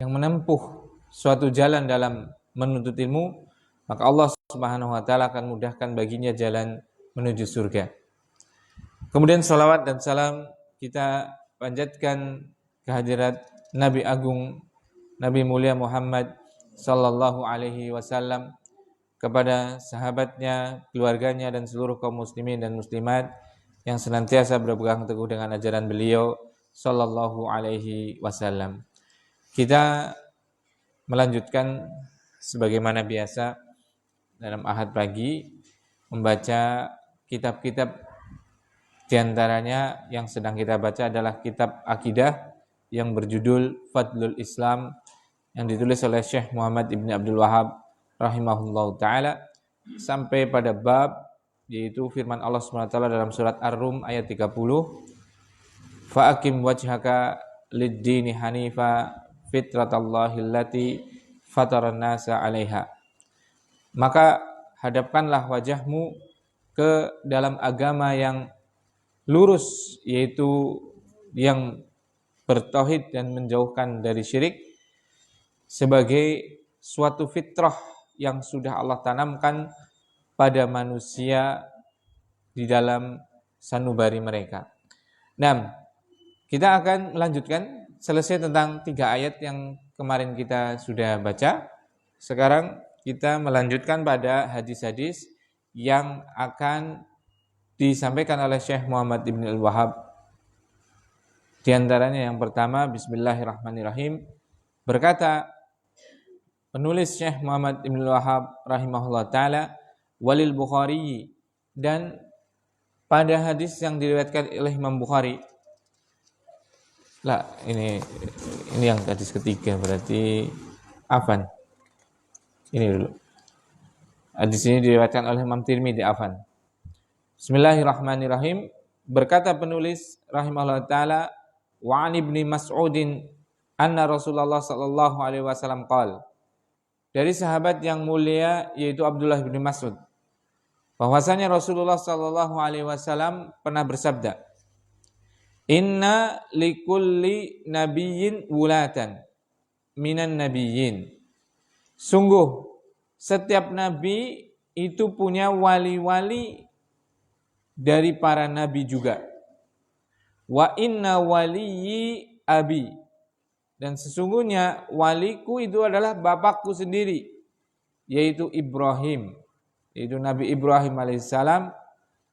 yang menempuh suatu jalan dalam menuntut ilmu, maka Allah Subhanahu wa taala akan mudahkan baginya jalan menuju surga. Kemudian salawat dan salam kita panjatkan kehadirat Nabi Agung, Nabi mulia Muhammad sallallahu alaihi wasallam, kepada sahabatnya, keluarganya, dan seluruh kaum muslimin dan muslimat yang senantiasa berpegang teguh dengan ajaran beliau sallallahu alaihi wasallam. Kita melanjutkan sebagaimana biasa dalam Ahad pagi membaca kitab-kitab, di antaranya yang sedang kita baca adalah kitab akidah yang berjudul Fadlul Islam yang ditulis oleh Syekh Muhammad Ibn Abdul Wahhab rahimahullahu ta'ala, sampai pada bab yaitu firman Allah SWT dalam surat Ar-Rum ayat 30, fa'akim wajhaka lid-dini hanifa fitratallahi allati fataran nasa 'alaiha. Maka hadapkanlah wajahmu ke dalam agama yang lurus, yaitu yang bertauhid dan menjauhkan dari syirik, sebagai suatu fitrah yang sudah Allah tanamkan pada manusia di dalam sanubari mereka. Nah, kita akan melanjutkan selesai tentang 3 ayat yang kemarin kita sudah baca. Sekarang kita melanjutkan pada hadis-hadis yang akan disampaikan oleh Syekh Muhammad Ibn Al-Wahhab. Di antaranya yang pertama, bismillahirrahmanirrahim, berkata penulis Syekh Muhammad Ibn Wahhab rahimahullah ta'ala, walil Bukhari, dan pada hadis yang diriwayatkan oleh Imam Bukhari. Lah, ini yang hadis ketiga, berarti afan. Ini dulu. Hadis ini diriwayatkan oleh Imam Tirmidzi, afan. Bismillahirrahmanirrahim, berkata penulis rahimahullah ta'ala, wa an ibni Mas'udin anna Rasulullah sallallahu alaihi wasallam qala, dari sahabat yang mulia yaitu Abdullah bin Mas'ud, bahwasanya Rasulullah sallallahu alaihi wasallam pernah bersabda, inna likulli nabiyyin wulatan minan nabiyyin, sungguh setiap nabi itu punya wali-wali dari para nabi juga. Wa inna waliyyi abi, dan sesungguhnya waliku itu adalah bapakku sendiri, yaitu Ibrahim, yaitu Nabi Ibrahim alaihissalam,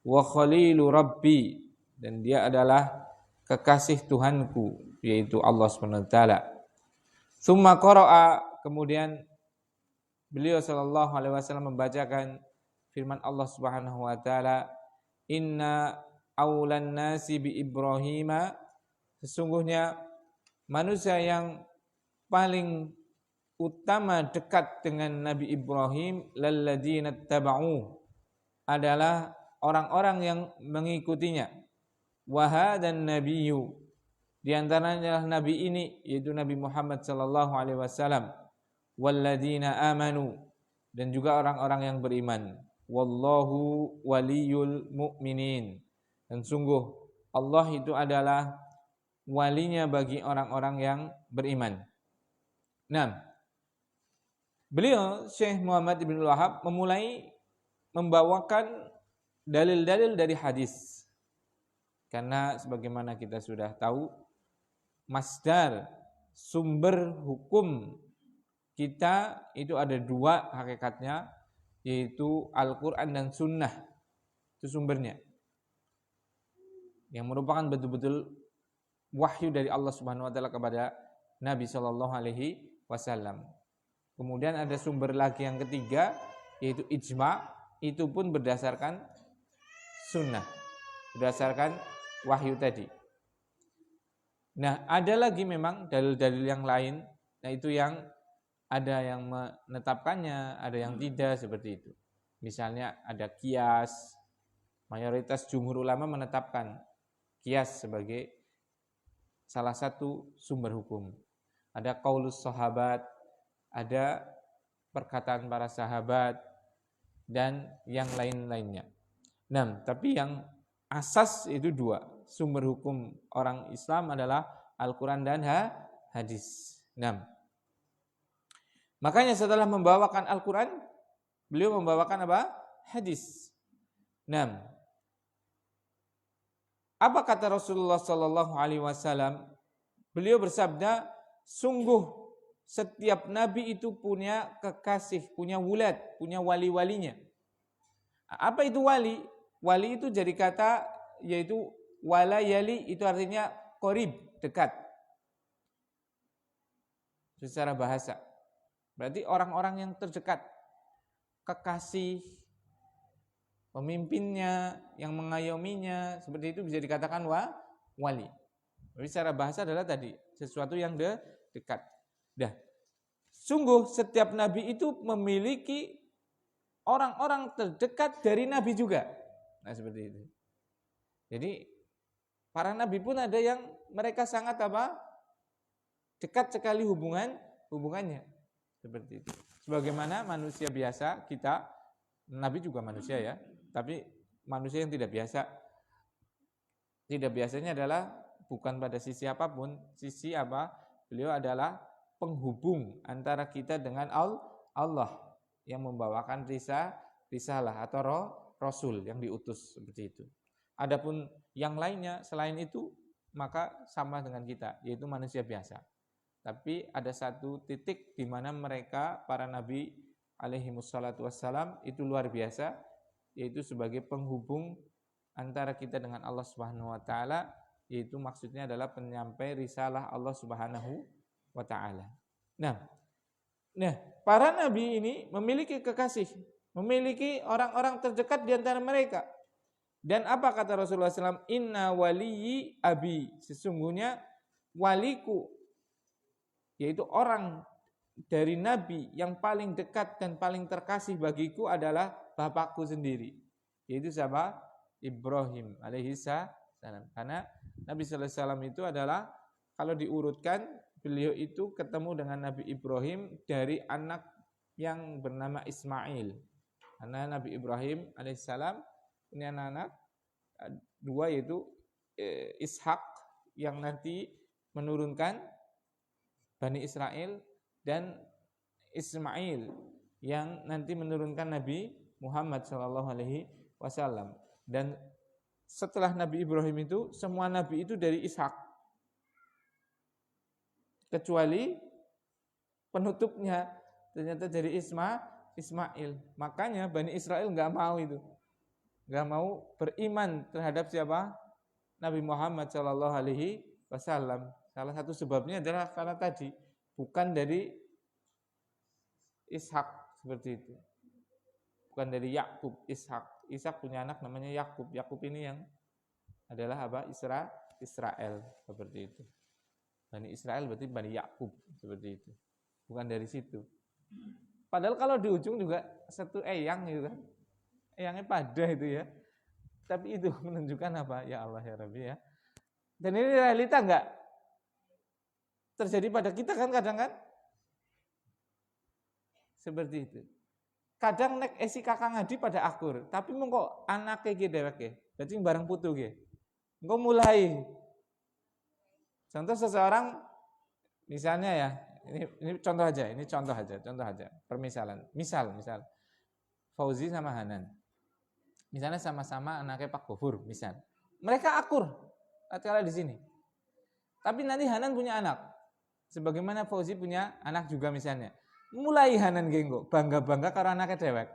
wa khalilu rabbi, dan dia adalah kekasih Tuhanku, yaitu Allah SWT. Tsumma qara'a, kemudian beliau sallallahu alaihi wasallam membacakan firman Allah Subhanahu wa taala, inna aulan nasi bi Ibrahima, sesungguhnya manusia yang paling utama dekat dengan Nabi Ibrahim lalladzina taba'u, adalah orang-orang yang mengikutinya. Wa hadan nabiyyu, di antaranya nabi ini yaitu Nabi Muhammad sallallahu alaihi wasallam. Walladzina amanu, dan juga orang-orang yang beriman. Wallahu waliyul mu'minin, dan sungguh Allah itu adalah walinya bagi orang-orang yang beriman. Nah, beliau Syekh Muhammad Ibn Wahhab memulai membawakan dalil-dalil dari hadis, karena sebagaimana kita sudah tahu, masdar sumber hukum kita itu ada 2 hakikatnya, yaitu Al-Quran dan Sunnah. Itu sumbernya, yang merupakan betul-betul wahyu dari Allah Subhanahu wa taala kepada Nabi sallallahu alaihi wasallam. Kemudian ada sumber lagi yang ketiga, yaitu ijma', itu pun berdasarkan sunnah, berdasarkan wahyu tadi. Nah, ada lagi memang dalil-dalil yang lain, nah itu yang ada yang menetapkannya, ada yang tidak, seperti itu. Misalnya ada qiyas, mayoritas jumhur ulama menetapkan qiyas sebagai salah satu sumber hukum. Ada qaulus sahabat, ada perkataan para sahabat, dan yang lain-lainnya. Nah, tapi yang asas itu 2. Sumber hukum orang Islam adalah Al-Quran dan hadis. Nah, Makanya setelah membawakan Al-Quran, beliau membawakan apa? Hadis. Nah, apa kata Rasulullah Sallallahu Alaihi Wasallam? Beliau bersabda, sungguh setiap nabi itu punya kekasih, punya wulad, punya wali-walinya. Apa itu wali? Wali itu jadi kata yaitu wala yali, itu artinya qorib, dekat. Secara bahasa. Berarti orang-orang yang terdekat, kekasih, pemimpinnya, yang mengayominya, seperti itu bisa dikatakan wali. Jadi secara bahasa adalah tadi sesuatu yang dekat. Dah. Sungguh setiap nabi itu memiliki orang-orang terdekat dari nabi juga. Nah, seperti itu. Jadi para nabi pun ada yang mereka sangat apa? Dekat sekali hubungannya. Seperti itu. Sebagaimana manusia biasa, kita nabi juga manusia ya, tapi manusia yang tidak biasa. Tidak biasanya adalah bukan pada sisi apapun, sisi apa? Beliau adalah penghubung antara kita dengan Allah yang membawakan risalah atau rasul yang diutus seperti itu. Adapun yang lainnya selain itu maka sama dengan kita, yaitu manusia biasa. Tapi ada satu titik di mana mereka para nabi alaihi wassalatu wassalam itu luar biasa, yaitu sebagai penghubung antara kita dengan Allah Subhanahu wa taala, yaitu maksudnya adalah penyampai risalah Allah Subhanahu wa taala. Nah, para nabi ini memiliki kekasih, memiliki orang-orang terdekat di antara mereka. Dan apa kata Rasulullah SAW? Inna waliyyi abi, sesungguhnya waliku, yaitu orang dari nabi yang paling dekat dan paling terkasih bagiku adalah bapakku sendiri, yaitu siapa? Ibrahim alaihi salam. Karena Nabi sallallahu alaihi wasallam itu adalah, kalau diurutkan, beliau itu ketemu dengan Nabi Ibrahim dari anak yang bernama Ismail. Karena Nabi Ibrahim alaihissalam punya anak dua, yaitu Ishak yang nanti menurunkan Bani Israel, dan Ismail yang nanti menurunkan Nabi Muhammad sallallahu alaihi wasallam. Dan setelah Nabi Ibrahim itu, semua nabi itu dari Ishak, kecuali penutupnya ternyata dari Ismail. Makanya Bani Israel nggak mau beriman terhadap siapa? Nabi Muhammad Shallallahu Alaihi Wasallam. Salah satu sebabnya adalah karena tadi bukan dari Ishak seperti itu, bukan dari Yakub. Ishak punya anak namanya Yakub. Yakub ini yang adalah apa? Israel seperti itu. Bani Israel berarti Bani Yakub seperti itu. Bukan dari situ. Padahal kalau di ujung juga satu eyang gitu kan. Eyangnya pada itu ya. Tapi itu menunjukkan apa? Ya Allah ya Rabbi ya. Dan ini realita enggak terjadi pada kita kan kadang kan? Seperti itu. Kadang nek esi kakang adi pada akur, tapi mengko anake ki dheweke. Berarti bareng putu ki. Engko mulai. Contoh seseorang misalnya ya, ini contoh aja, permisalan. Misal Fauzi sama Hanan. Misalnya sama-sama anaknya Pak Gofur, misal. Mereka akur tatkala di sini. Tapi nanti Hanan punya anak. Sebagaimana Fauzi punya anak juga misalnya. Mulai Hanan genggo, bangga-bangga karo anaknya dewek.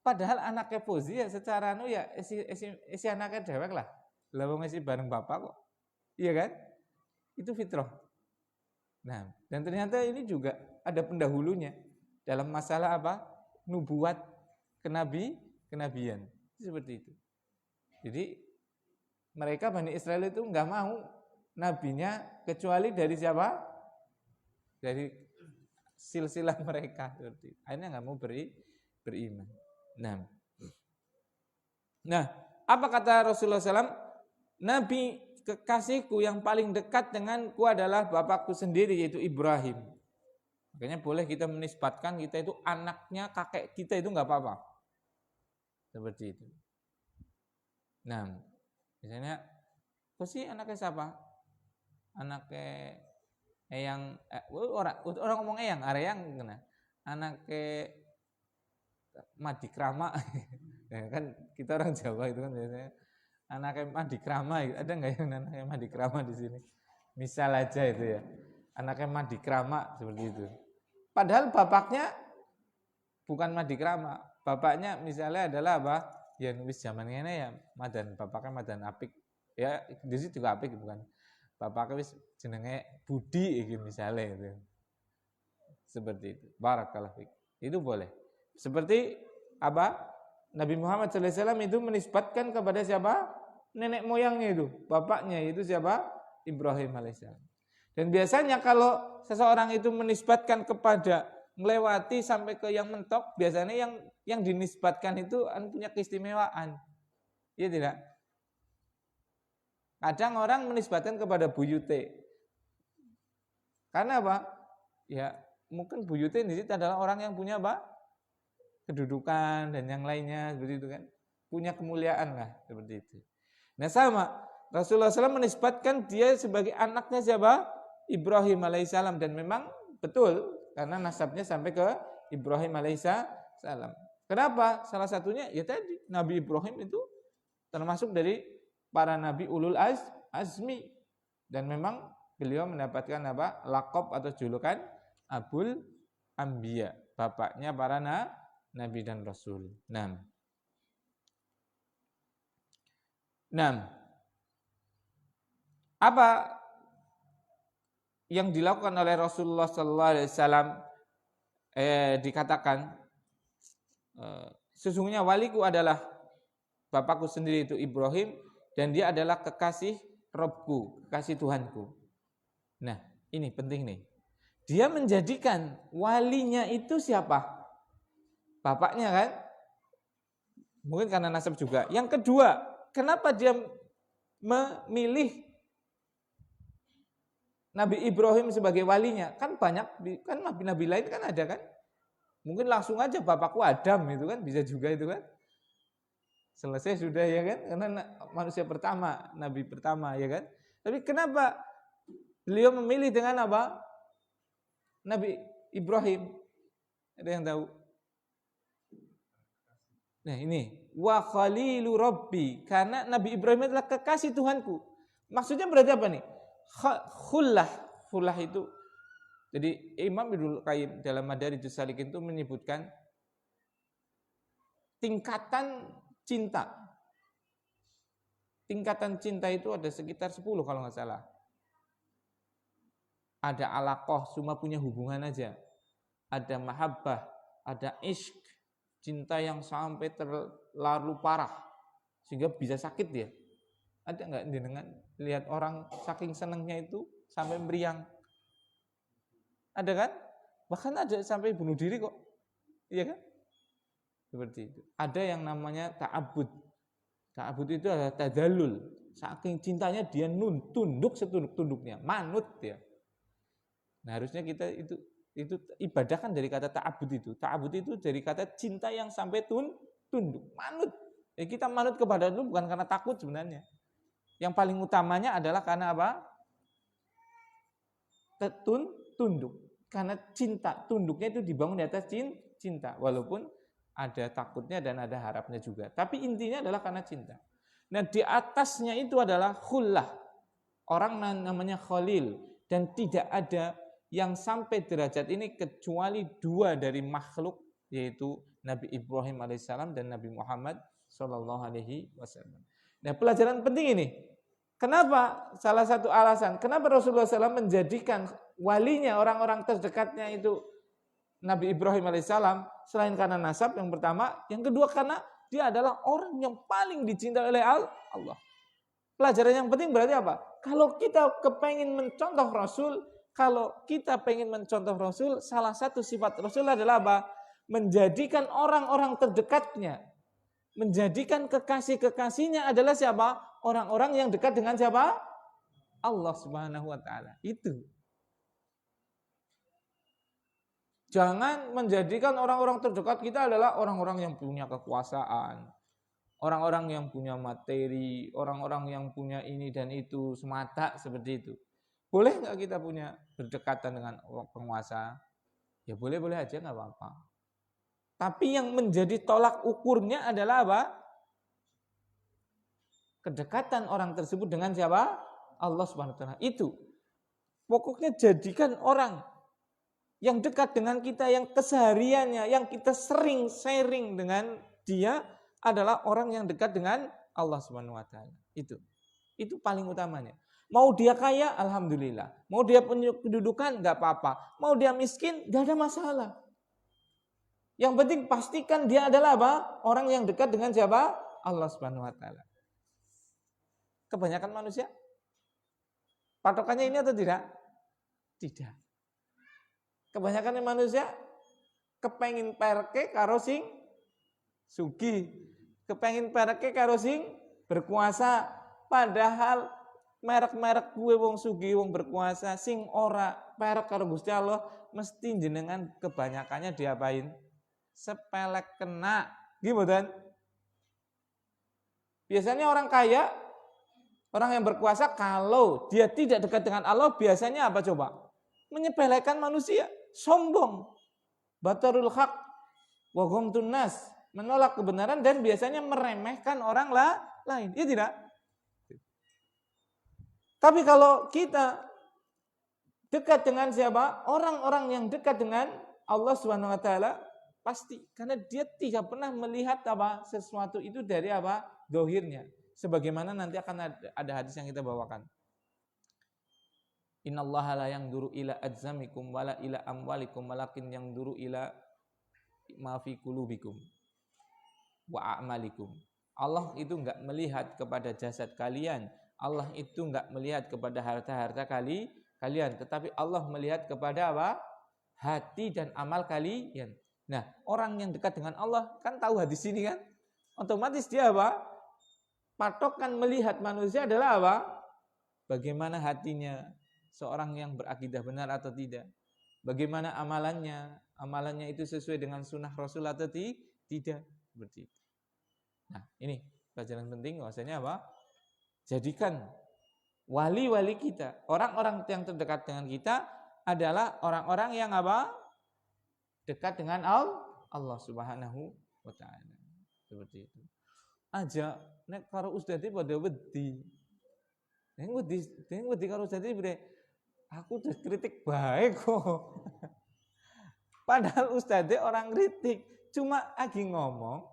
Padahal anaknya Fauzi ya secara ya isi anaknya dewek lah. Lah wong isi bareng bapak kok. Iya kan? Itu fitrah. Nah, dan ternyata ini juga ada pendahulunya dalam masalah apa? Nubuat, kenabian. Seperti itu. Jadi mereka Bani Israel itu enggak mau nabinya kecuali dari siapa? Dari silsilah mereka. Akhirnya enggak mau beriman. Nah, apa kata Rasulullah SAW? Nabi kekasihku yang paling dekat denganku adalah bapakku sendiri, yaitu Ibrahim. Makanya boleh kita menisbatkan kita itu anaknya kakek kita, itu enggak apa-apa. Seperti itu. Nah, misalnya, kok sih anaknya siapa? Anaknya Eyang orang ngomong eyang, areyang kena. Anake Madikrama. Ya, kan kita orang Jawa itu kan biasanya anaknya Madikrama, ada nggak yang anaknya Madikrama di sini? Misal aja itu ya, anaknya Madikrama seperti itu. Padahal bapaknya bukan Madikrama, bapaknya misalnya adalah apa? Ya nulis zaman ini ya Madan, bapaknya Madan Apik. Ya di situ juga Apik bukan. Bapaknya wis jenenge Budi gitu misalnya itu. Seperti itu. Barakallahu fik. Itu boleh. Seperti apa? Nabi Muhammad SAW itu menisbatkan kepada siapa? Nenek moyangnya itu, bapaknya itu siapa? Ibrahim alaihissalam. Dan biasanya kalau seseorang itu menisbatkan kepada melewati sampai ke yang mentok, biasanya yang dinisbatkan itu punya keistimewaan. Iya tidak? Kadang orang menisbatkan kepada buyute. Karena apa? Ya, mungkin buyute di situ adalah orang yang punya apa? Kedudukan dan yang lainnya seperti itu kan. Punya kemuliaan lah seperti itu. Nah, sama Rasulullah SAW menisbatkan dia sebagai anaknya siapa? Ibrahim alaihissalam, dan memang betul karena nasabnya sampai ke Ibrahim alaihissalam. Kenapa? Salah satunya ya tadi Nabi Ibrahim itu termasuk dari para nabi ulul azmi, dan memang beliau mendapatkan apa? Laqab atau julukan Abul Anbiya, bapaknya para nabi dan rasul. 6. Apa yang dilakukan oleh Rasulullah sallallahu alaihi wasallam? Dikatakan sesungguhnya waliku adalah bapakku sendiri itu Ibrahim, dan dia adalah kekasih Robku, kekasih Tuhanku. Nah, ini penting nih. Dia menjadikan walinya itu siapa? Bapaknya kan? Mungkin karena nasab juga. Yang kedua, kenapa dia memilih Nabi Ibrahim sebagai walinya? Kan banyak, kan nabi-nabi lain kan ada kan? Mungkin langsung aja bapakku Adam itu kan, bisa juga itu kan? Selesai sudah ya kan, karena manusia pertama, nabi pertama ya kan. Tapi kenapa beliau memilih dengan apa? Nabi Ibrahim. Ada yang tahu? Nah ini, wa khalilu rabbi, karena Nabi Ibrahim adalah kekasih Tuhanku. Maksudnya berarti apa nih? Khullah itu. Jadi Imam Ibnu Qayyim dalam Madarijus Salikin itu menyebutkan tingkatan cinta. Tingkatan cinta itu ada sekitar 10 kalau nggak salah. Ada alaqah, cuma punya hubungan aja. Ada mahabbah, ada ishq, cinta yang sampai terlalu parah sehingga bisa sakit dia. Ada nggak dengan lihat orang saking senangnya itu sampai meriang? Ada kan? Bahkan ada sampai bunuh diri kok. Iya kan? Seperti itu. Ada yang namanya ta'abbud. Ta'abbud itu adalah tadallul. Saking cintanya dia tunduk setunduk-tunduknya, manut dia. Nah, harusnya kita itu ibadah kan dari kata ta'abbud itu. Ta'abbud itu dari kata cinta yang sampai tunduk, manut. Kita manut kepada itu bukan karena takut sebenarnya. Yang paling utamanya adalah karena apa? Tunduk. Karena cinta, tunduknya itu dibangun di atas cinta. Walaupun ada takutnya dan ada harapnya juga. Tapi intinya adalah karena cinta. Nah, di atasnya itu adalah khullah. Orang namanya khalil. Dan tidak ada yang sampai derajat ini kecuali 2 dari makhluk, yaitu Nabi Ibrahim alaihissalam dan Nabi Muhammad sallallahu alaihi wasallam. Nah, pelajaran penting ini. Kenapa? Salah satu alasan kenapa Rasulullah SAW menjadikan walinya, orang-orang terdekatnya itu Nabi Ibrahim alaihissalam, selain karena nasab yang pertama, yang kedua karena dia adalah orang yang paling dicintai oleh Allah. Pelajaran yang penting berarti apa? Kalau kita kepengen mencontoh Rasul, salah satu sifat Rasul adalah apa? Menjadikan orang-orang terdekatnya, menjadikan kekasih-kekasihnya adalah siapa? Orang-orang yang dekat dengan siapa? Allah Subhanahu wa taala. Itu. Jangan menjadikan orang-orang terdekat kita adalah orang-orang yang punya kekuasaan, orang-orang yang punya materi, orang-orang yang punya ini dan itu semata seperti itu. Boleh nggak kita punya berdekatan dengan penguasa? Ya boleh-boleh aja, nggak apa-apa. Tapi yang menjadi tolak ukurnya adalah apa? Kedekatan orang tersebut dengan siapa? Allah Subhanahu wa taala. Itu. Pokoknya jadikan orang yang dekat dengan kita, yang kesehariannya, yang kita sering sharing dengan dia adalah orang yang dekat dengan Allah Subhanahu wa taala. Itu paling utamanya. Mau dia kaya, alhamdulillah. Mau dia punya kedudukan, nggak apa-apa. Mau dia miskin, nggak ada masalah. Yang penting pastikan dia adalah apa? Orang yang dekat dengan siapa? Allah Subhanahu wa taala. Kebanyakan manusia patokannya ini atau tidak? Tidak. Kebanyakan manusia kepengin perke karo sing sugih, kepengin perke karo sing berkuasa, padahal merek-merek gue wong sugih, wong berkuasa, sing ora perek karo Gusti Allah, mesti jenengan kebanyakannya diapain? Sepelek kena, gimana? Biasanya orang kaya, orang yang berkuasa, kalau dia tidak dekat dengan Allah, biasanya apa coba? Menyepelekan manusia, sombong, batarul haq, wa ghamtun nas, menolak kebenaran dan biasanya meremehkan orang lain. Iya tidak? Tapi kalau kita dekat dengan siapa? Orang-orang yang dekat dengan Allah Subhanahu wa taala pasti, karena dia tidak pernah melihat apa sesuatu itu dari apa? Dohirnya. Sebagaimana nanti akan ada hadis yang kita bawakan. Innallaha la yanzuru ila ajzamikum wala ila amwalikum walakin yanzuru ila ma fi qulubikum wa a'malikum. Allah itu enggak melihat kepada jasad kalian, Allah itu enggak melihat kepada harta-harta kalian, tetapi Allah melihat kepada apa? Hati dan amal kalian. Nah, orang yang dekat dengan Allah kan tahu hadis ini kan? Otomatis dia apa? Patokan melihat manusia adalah apa? Bagaimana hatinya seorang yang berakidah benar atau tidak? Bagaimana amalannya? Amalannya itu sesuai dengan sunnah Rasul atau tidak? Seperti itu. Nah, ini pelajaran penting bahwasanya apa? Jadikan wali-wali kita, orang-orang yang terdekat dengan kita adalah orang-orang yang apa? Dekat dengan Allah Subhanahu wa taala. Seperti itu. Aja nek karo ustadz pada wedi. Nek wedi karo ustadz bre, aku udah kritik baik kok. Padahal ustadz orang kritik, cuma lagi ngomong,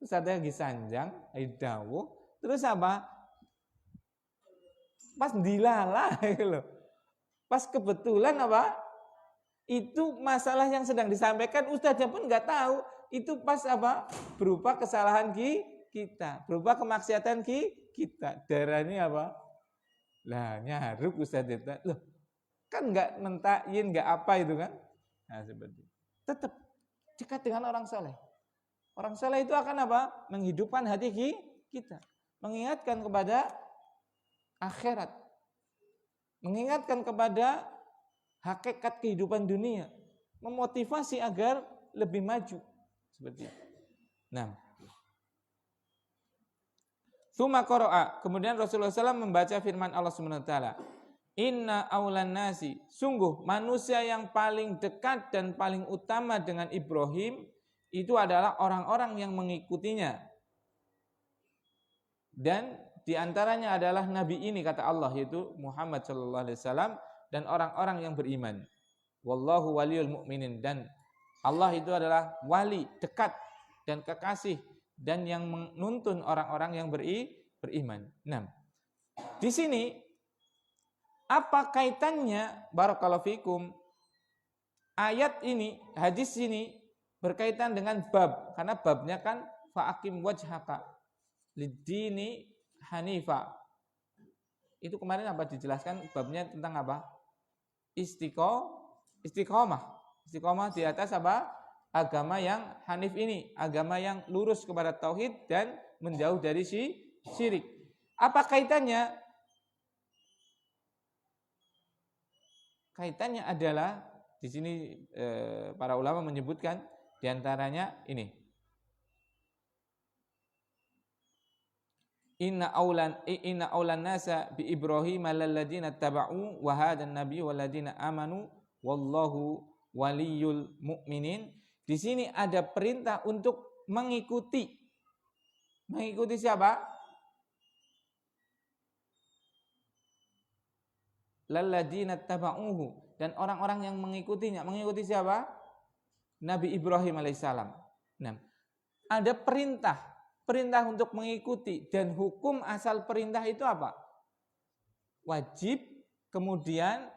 ustadz lagi sanjang, lagi dawuh, terus apa? Pas dilalah gitu loh. Pas kebetulan apa? Itu masalah yang sedang disampaikan ustadznya pun nggak tahu. Itu pas apa? Berupa kesalahan kita, berupa kemaksiatan kita. Darahnya apa? Lah nyaruk ustadz itu. Loh, kan nggak mentakin, nggak apa itu kan? Nah seperti itu. Tetap dekat dengan orang soleh. Orang soleh itu akan apa? Menghidupkan hati kita, mengingatkan kepada akhirat, mengingatkan kepada hakikat kehidupan dunia, memotivasi agar lebih maju seperti itu. Nah, tsumma qara'a, kemudian Rasulullah SAW membaca firman Allah Subhanahu wa taala, inna aulan nasi, sungguh manusia yang paling dekat dan paling utama dengan Ibrahim itu adalah orang-orang yang mengikutinya. Dan diantaranya adalah Nabi ini kata Allah, yaitu Muhammad sallallahu alaihi wasallam, dan orang-orang yang beriman. Wallahu waliyul mu'minin, dan Allah itu adalah wali, dekat dan kekasih dan yang menuntun orang-orang yang beriman. Nah, di sini apa kaitannya barakallahu fikum ayat ini, hadis ini berkaitan dengan bab, karena babnya kan fa'aqim wajhaka lid-dini hanifa. Itu kemarin apa dijelaskan babnya tentang apa? Istiqomah di atas apa? Agama yang hanif ini, agama yang lurus kepada tauhid dan menjauh dari syirik. Apa kaitannya? Kaitannya adalah di sini para ulama menyebutkan diantaranya ini. inna aulan nasa bi Ibrahim alladzina taba'u wa hadan nabiy walladzina amanu wallahu waliyul mu'minin. Di sini ada perintah untuk mengikuti. Mengikuti siapa? Lalladzina taba'uhu, dan orang-orang yang mengikutinya. Mengikuti siapa? Nabi Ibrahim alaihissalam. Nah, ada perintah untuk mengikuti, dan hukum asal perintah itu apa? Wajib, kemudian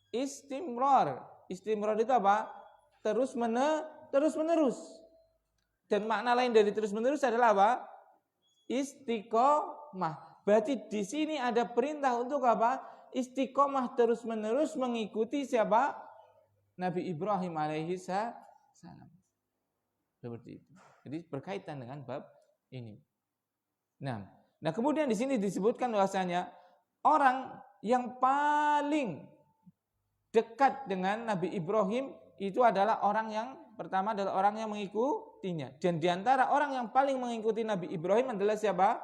istimrar. Istimrar itu apa? Terus menerus. Dan makna lain dari terus menerus adalah apa? Istiqomah. Berarti di sini ada perintah untuk apa? Istiqomah terus menerus mengikuti siapa? Nabi Ibrahim alaihi salam. Seperti itu. Jadi berkaitan dengan bab ini. Nah kemudian di sini disebutkan bahwasanya orang yang paling dekat dengan Nabi Ibrahim itu adalah orang yang pertama adalah orang yang mengikutinya. Dan di antara orang yang paling mengikuti Nabi Ibrahim adalah siapa?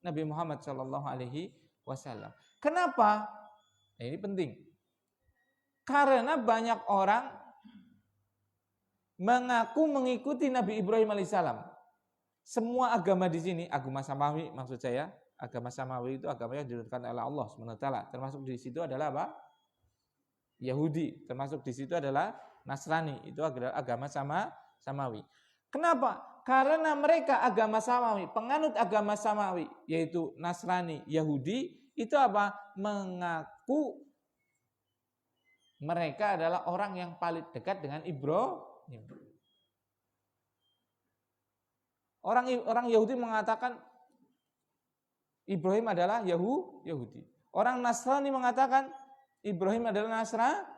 Nabi Muhammad sallallahu alaihi wasallam. Kenapa? Nah, ini penting. Karena banyak orang mengaku mengikuti Nabi Ibrahim alaihissalam. Semua agama di sini, agama Samawi maksud saya, agama Samawi itu agama yang diturunkan oleh Allah SWT. Termasuk di situ adalah apa? Yahudi. Termasuk di situ adalah Nasrani. Itu adalah agama Samawi. Kenapa? Karena mereka agama Samawi, penganut agama Samawi, yaitu Nasrani, Yahudi, itu apa? Mengaku mereka adalah orang yang paling dekat dengan Ibrahim. Orang Yahudi mengatakan Ibrahim adalah Yahudi. Orang Nasrani mengatakan Ibrahim adalah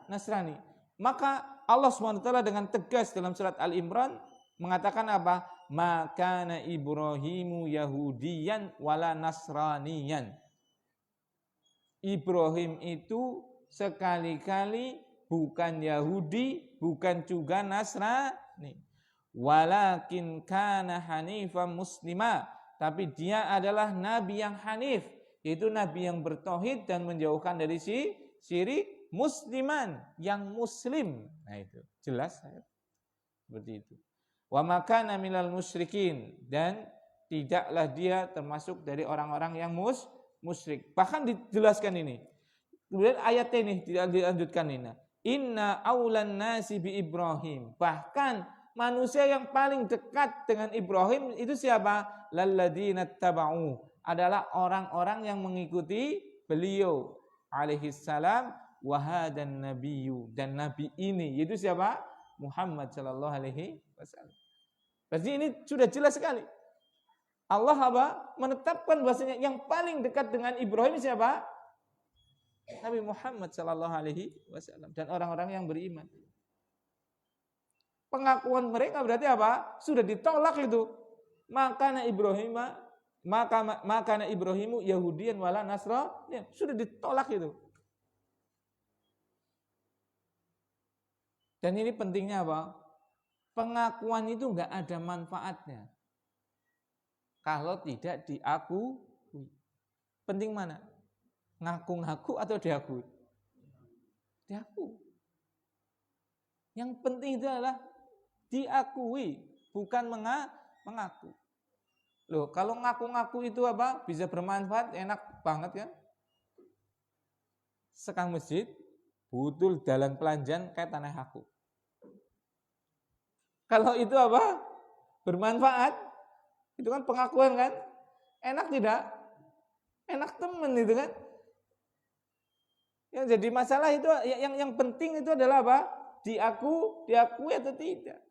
Nasrani. Maka Allah SWT dengan tegas dalam surat Al-Imran mengatakan apa? Maka Ibrahimu Yahudiyan wala Nasraniyan. Ibrahim itu sekali-kali bukan Yahudi, bukan juga Nasrani. Walakin kana hanifan muslima, tapi dia adalah nabi yang hanif, yaitu nabi yang bertauhid dan menjauhkan dari syirik, musliman, yang muslim. Nah itu jelas seperti itu. Wa makana minal musyrikin, dan tidaklah dia termasuk dari orang-orang yang musyrik. Bahkan dijelaskan ini. Kemudian ayat ini tidak dilanjutkan ini. Inna aulan nasi bi Ibrahim. Bahkan manusia yang paling dekat dengan Ibrahim itu siapa? Lalladzina taba'u. Adalah orang-orang yang mengikuti beliau alaihi salam wa hadan nabiyyu, dan nabi ini yaitu siapa? Muhammad sallallahu alaihi wasallam. Berarti ini sudah jelas sekali. Allah apa? Menetapkan bahwasanya yang paling dekat dengan Ibrahim siapa? Nabi Muhammad sallallahu alaihi wasallam dan orang-orang yang beriman. Pengakuan mereka berarti apa? Sudah ditolak itu. Makana Ibrahimu Yahudian wala Nasrani. Sudah ditolak itu. Dan ini pentingnya apa? Pengakuan itu enggak ada manfaatnya kalau tidak diakui. Penting mana? Ngaku-ngaku atau diakui? Diakui. Yang penting itu adalah diakui, bukan mengaku. Loh, kalau ngaku-ngaku itu apa? Bisa bermanfaat, enak banget kan? Sekang masjid, butul dalan pelanjan kayak tanah aku. Kalau itu apa? Bermanfaat, itu kan pengakuan kan? Enak tidak? Enak temen itu kan? Yang jadi masalah itu yang penting itu adalah apa? Diakui atau tidak.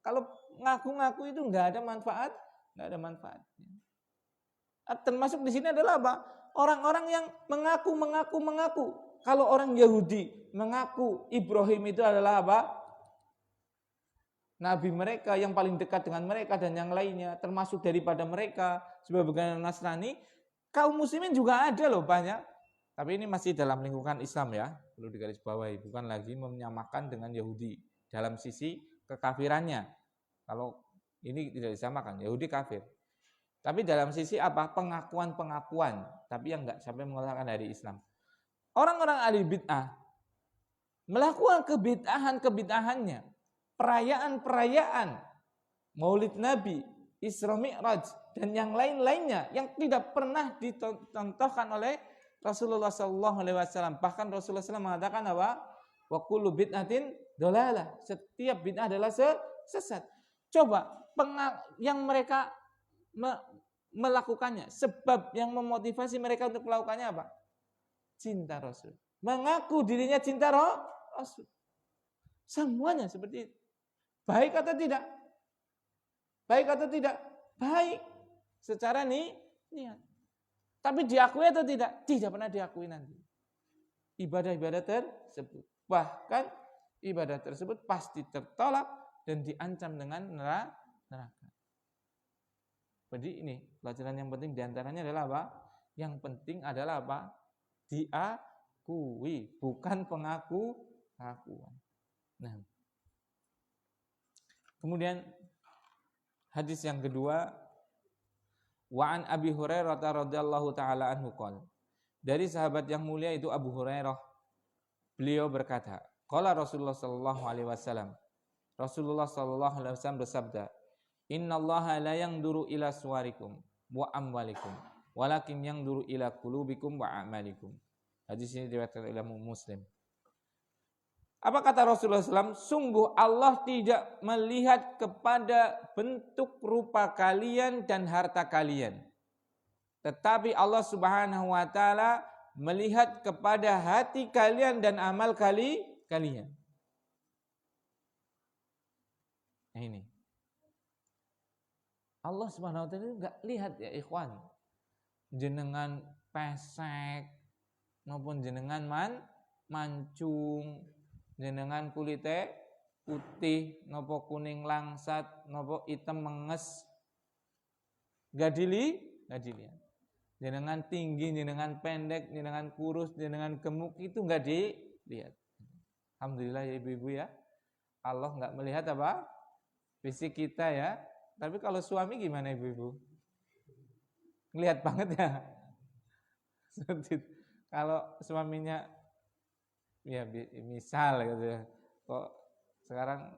Kalau ngaku-ngaku itu enggak ada manfaatnya. Termasuk di sini adalah apa? Orang-orang yang mengaku. Kalau orang Yahudi mengaku Ibrahim itu adalah apa? Nabi mereka yang paling dekat dengan mereka dan yang lainnya, termasuk daripada mereka sebagai Nasrani, kaum muslimin juga ada loh banyak. Tapi ini masih dalam lingkungan Islam ya, perlu digarisbawahi, bukan lagi menyamakan dengan Yahudi dalam sisi kekafirannya. Kalau ini tidak disamakan, Yahudi kafir. Tapi dalam sisi apa? Pengakuan-pengakuan, tapi yang enggak sampai mengeluarkan dari Islam. Orang-orang ahli bid'ah melakukan kebid'ahannya, perayaan-perayaan Maulid Nabi, Isra Mi'raj dan yang lain-lainnya yang tidak pernah dicontohkan oleh Rasulullah SAW. Bahkan Rasulullah SAW mengatakan apa? Wa kullu bid'atin dolalah. Setiap bid'ah adalah sesat. Coba yang mereka melakukannya, sebab yang memotivasi mereka untuk melakukannya apa? Cinta Rasul. Mengaku dirinya cinta Rasul. Semuanya seperti itu. Baik atau tidak? Baik atau tidak? Baik. Secara niat. Tapi diakui atau tidak? Tidak pernah diakui nanti. Ibadah-ibadah tersebut. Bahkan ibadah tersebut pasti tertolak dan diancam dengan neraka. Jadi ini pelajaran yang penting diantaranya adalah apa? Yang penting adalah apa? Diakui, bukan pengakuan. Nah, kemudian hadis yang kedua, wa an Abi Hurairah radhiyallahu taala anhu qala. Dari sahabat yang mulia itu Abu Hurairah, beliau berkata, qala Rasulullah sallallahu alaihi wasallam. Rasulullah sallallahu alaihi wasallam bersabda, "Innallaha la yanzuru ila suwarikum wa amwalikum, walakin yanzuru ila qulubikum wa a'malikum." Hadis ini diriwayatkan oleh Muslim. Apa kata Rasulullah SAW? Sungguh Allah tidak melihat kepada bentuk rupa kalian dan harta kalian. Tetapi Allah Subhanahu wa taala melihat kepada hati kalian dan amal kalian. Nah ini. Allah Subhanahu wa taala enggak lihat ya ikhwan. Jenengan pesek maupun jenengan mancung, jenengan kulite putih, nopo kuning langsat, nopo hitam menges, gak dilihat. Jenengan tinggi, jenengan pendek, jenengan kurus, jenengan gemuk itu gak dilihat. Alhamdulillah ya ibu-ibu ya, Allah gak melihat apa? Fisik kita ya. Tapi kalau suami gimana ibu-ibu? Ngelihat banget ya. Kalau suaminya ya misal gitu ya, kok sekarang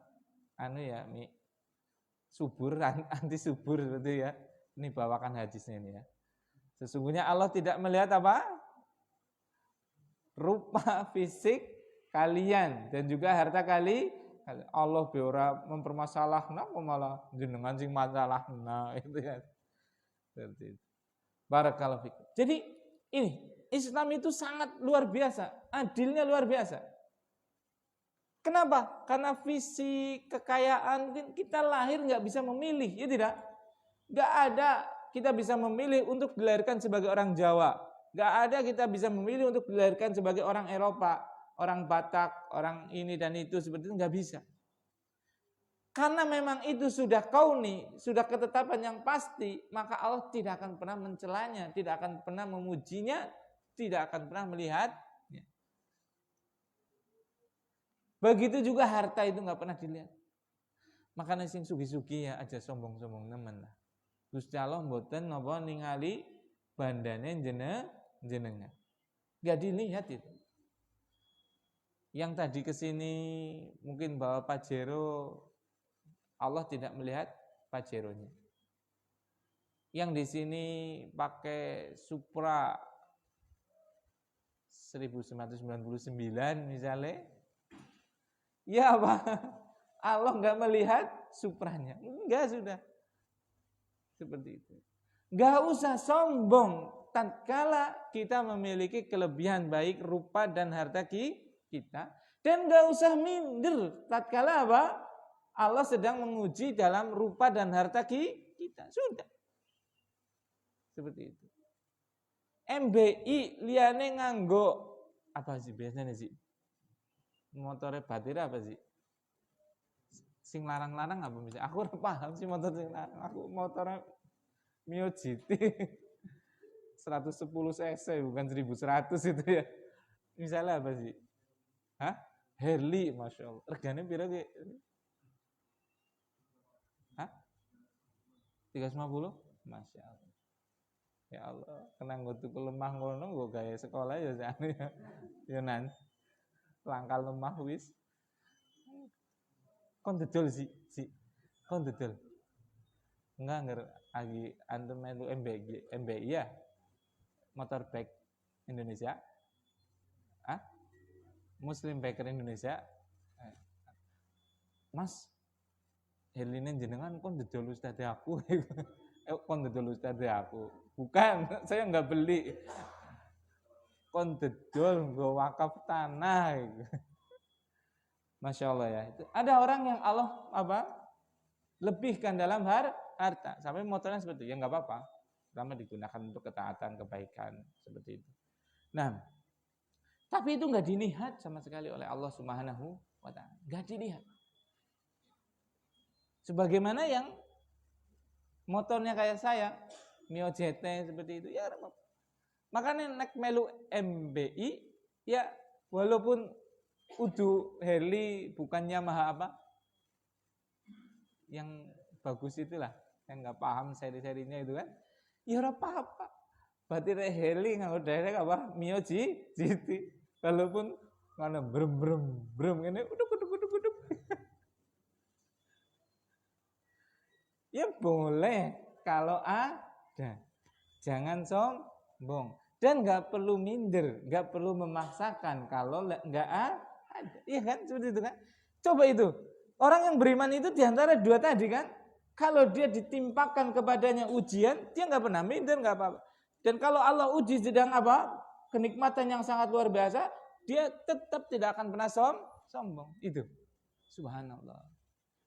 subur anti subur seperti ya. Ini bawakan hadisnya ini ya. Sesungguhnya Allah tidak melihat apa? Rupa fisik kalian dan juga harta Allah beora mempermasalah, kenapa malah jenengan sing masalah, nah itu ya. Seperti itu. Barakallahu fikum. Jadi ini Islam itu sangat luar biasa, adilnya luar biasa. Kenapa? Karena visi kekayaan kita lahir nggak bisa memilih, ya tidak? Nggak ada kita bisa memilih untuk dilahirkan sebagai orang Jawa. Nggak ada kita bisa memilih untuk dilahirkan sebagai orang Eropa, orang Batak, orang ini dan itu seperti itu nggak bisa. Karena memang itu sudah kauni, sudah ketetapan yang pasti, maka Allah tidak akan pernah mencelanya, tidak akan pernah memujinya, tidak akan pernah melihatnya. Begitu juga harta itu nggak pernah dilihat. Makanya sing sugi-sugi ya aja sombong-sombong nemen lah. Gusti Allah mboten napa ningali bandane jenengan. Nggak dilihat itu. Yang tadi kesini mungkin bawa Pajero, Allah tidak melihat Pajeronya. Yang di sini pakai Supra 1999 misalnya, ya apa? Allah nggak melihat Supranya, enggak sudah seperti itu. Nggak usah sombong tatkala kita memiliki kelebihan baik rupa dan harta kita, dan nggak usah minder tatkala apa? Allah sedang menguji dalam rupa dan harta kita, sudah seperti itu. MBI liane nganggo apa sih biasanya sih? Motornya batir apa sih? Sing larang-larang apa misalnya? Aku ora paham sih motor sing larang. Aku motornya Mio GT 110 cc bukan 1100 itu ya. Misalnya apa sih? Hah? Harley, Masya Allah. Regane piro ki? Hah? 350? Masya Allah. Ya Allah, kena ngutuk lemah ngono nggo gawe sekolah ya jane. Ya nan. Langkah lemah wis. Kon dodol si. Kon dodol. Enggak lagi antum melu MBI ya. Motorbike Indonesia. Ah? Muslim Biker Indonesia. Mas, Herline jenengan kon dodol ustadz aku. Kon dodol ustadz aku. Bukan, saya enggak beli. Kon dodol nggo wakaf tanah. Masya Allah ya. Itu ada orang yang Allah lebihkan dalam harta sampai motornya seperti itu. Ya enggak apa-apa. Pertama digunakan untuk ketaatan, kebaikan seperti itu. Nah, tapi itu enggak dilihat sama sekali oleh Allah Subhanahu wa taala. Enggak dilihat. Sebagaimana yang motornya kayak saya, Mio JT seperti itu, ya apa. Makanya nek melu MBI, ya walaupun udu heli bukan Yamaha apa, yang bagus itulah, yang nggak paham seri-serinya itu kan, ya ora apa-apa. Berarti heli nganggo direct apa, Mio GT, walaupun mana brem ini, uduk. Ya boleh kalau ada, jangan sombong dan nggak perlu minder, nggak perlu memaksakan kalau nggak ada, iya kan seperti itu kan. Coba itu orang yang beriman itu diantara dua tadi kan, kalau dia ditimpakan kepadanya ujian, dia nggak pernah minder, nggak apa-apa. Dan kalau Allah uji sedang kenikmatan yang sangat luar biasa, dia tetap tidak akan pernah sombong. Itu, subhanallah.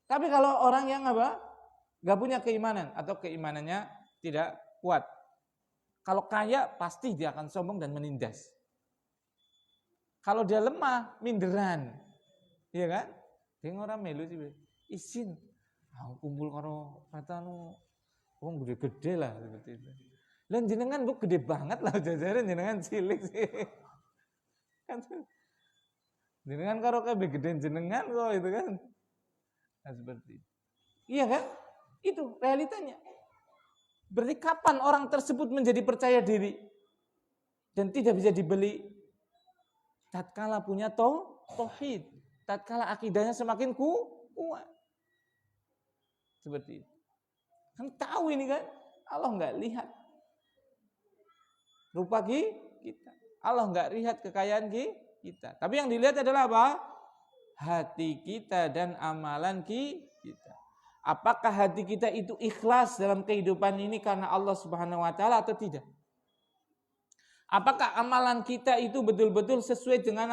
Tapi kalau orang yang gak punya keimanan atau keimanannya tidak kuat, kalau kaya pasti dia akan sombong dan menindas. Kalau dia lemah, minderan, iya kan? Dia orang melu sih, izin, kumpul karo katanu, wong gede-gede lah seperti itu. Dan jenengan bu gede banget lah, jajaran jenengan cilik sih. Kan jenengan karo kabeh gede jenengan kok itu kan. Nah seperti itu. Iya kan? Itu realitanya. Berarti kapan orang tersebut menjadi percaya diri dan tidak bisa dibeli? Tatkala punya tauhid, tatkala akidahnya semakin kuat. Seperti itu. Kan tahu ini kan, Allah enggak lihat rupa kita. Allah enggak lihat kekayaan kita. Tapi yang dilihat adalah apa? Hati kita dan amalan kita. Apakah hati kita itu ikhlas dalam kehidupan ini karena Allah Subhanahu wa taala atau tidak? Apakah amalan kita itu betul-betul sesuai dengan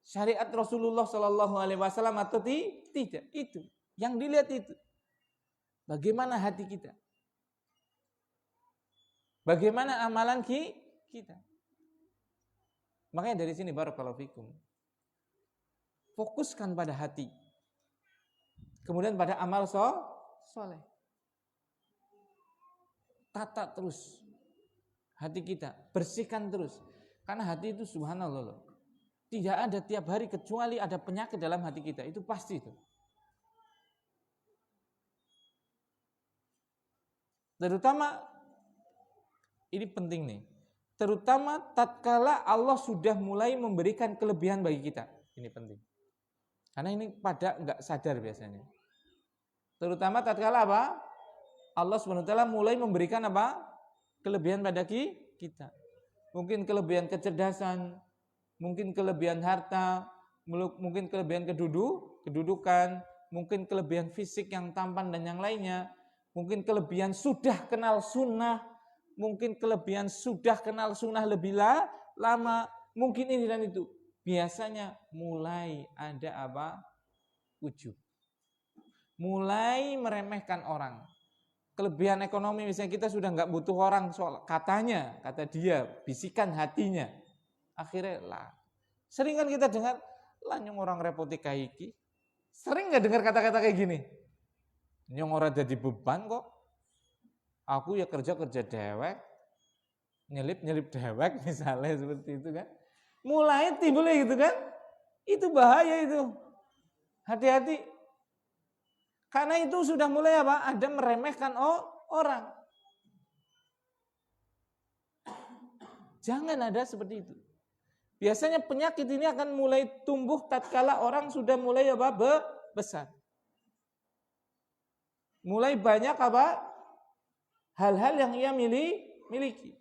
syariat Rasulullah Shallallahu alaihi wasallam atau tidak? Itu yang dilihat itu. Bagaimana hati kita? Bagaimana amalan kita? Makanya dari sini barakallahu fikum. Fokuskan pada hati. Kemudian pada amal soleh. Tata terus hati kita, bersihkan terus. Karena hati itu subhanallah loh. Tidak ada tiap hari kecuali ada penyakit dalam hati kita. Itu pasti itu. Terutama, ini penting nih. Terutama tatkala Allah sudah mulai memberikan kelebihan bagi kita. Ini penting. Karena ini pada enggak sadar biasanya. Terutama tatkala Allah SWT mulai memberikan kelebihan pada kita. Mungkin kelebihan kecerdasan, mungkin kelebihan harta, mungkin kelebihan kedudukan, mungkin kelebihan fisik yang tampan dan yang lainnya, mungkin kelebihan sudah kenal sunnah, mungkin kelebihan sudah kenal sunnah lebih lama, mungkin ini dan itu. Biasanya mulai ada ujub. Mulai meremehkan orang. Kelebihan ekonomi misalnya kita sudah nggak butuh orang soal kata dia, bisikan hatinya. Akhirnya sering kan kita dengar nyong orang repoti kaiki. Sering nggak dengar kata-kata kayak gini? Nyong orang jadi beban kok. Aku ya kerja dewek, nyelip dewek misalnya seperti itu kan. Mulai timbulnya gitu kan. Itu bahaya itu. Hati-hati. Karena itu sudah mulai apa? Ada meremehkan orang. Jangan ada seperti itu. Biasanya penyakit ini akan mulai tumbuh tatkala orang sudah mulai apa? Besar. Mulai banyak apa? Hal-hal yang ia miliki.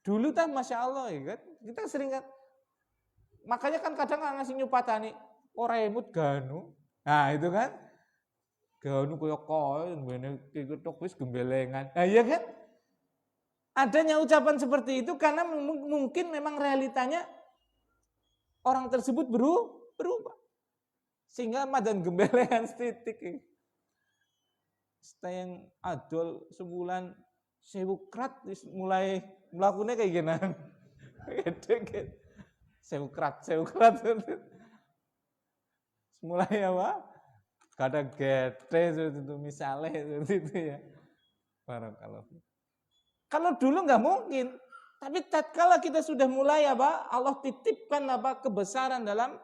Dulu kan Masya Allah ya kan, kita sering kan, makanya kan kadang ngasih nyupatani, remut ganu. Nah itu kan, ganu kaya koyo, ketok wis gembelengan. Nah iya kan, adanya ucapan seperti itu karena mungkin memang realitanya orang tersebut berubah. Sehingga madan gembelengan setitik. Kita yang adol sebulan 1000 krat mulai melakukannya kayak gini. Gede. 1000 krat. Mulai apa? Kadang gede itu misalnya itu ya. Barakallahu. Kalau dulu nggak mungkin, tapi tatkala kita sudah mulai apa? Allah titipkan apa? Kebesaran dalam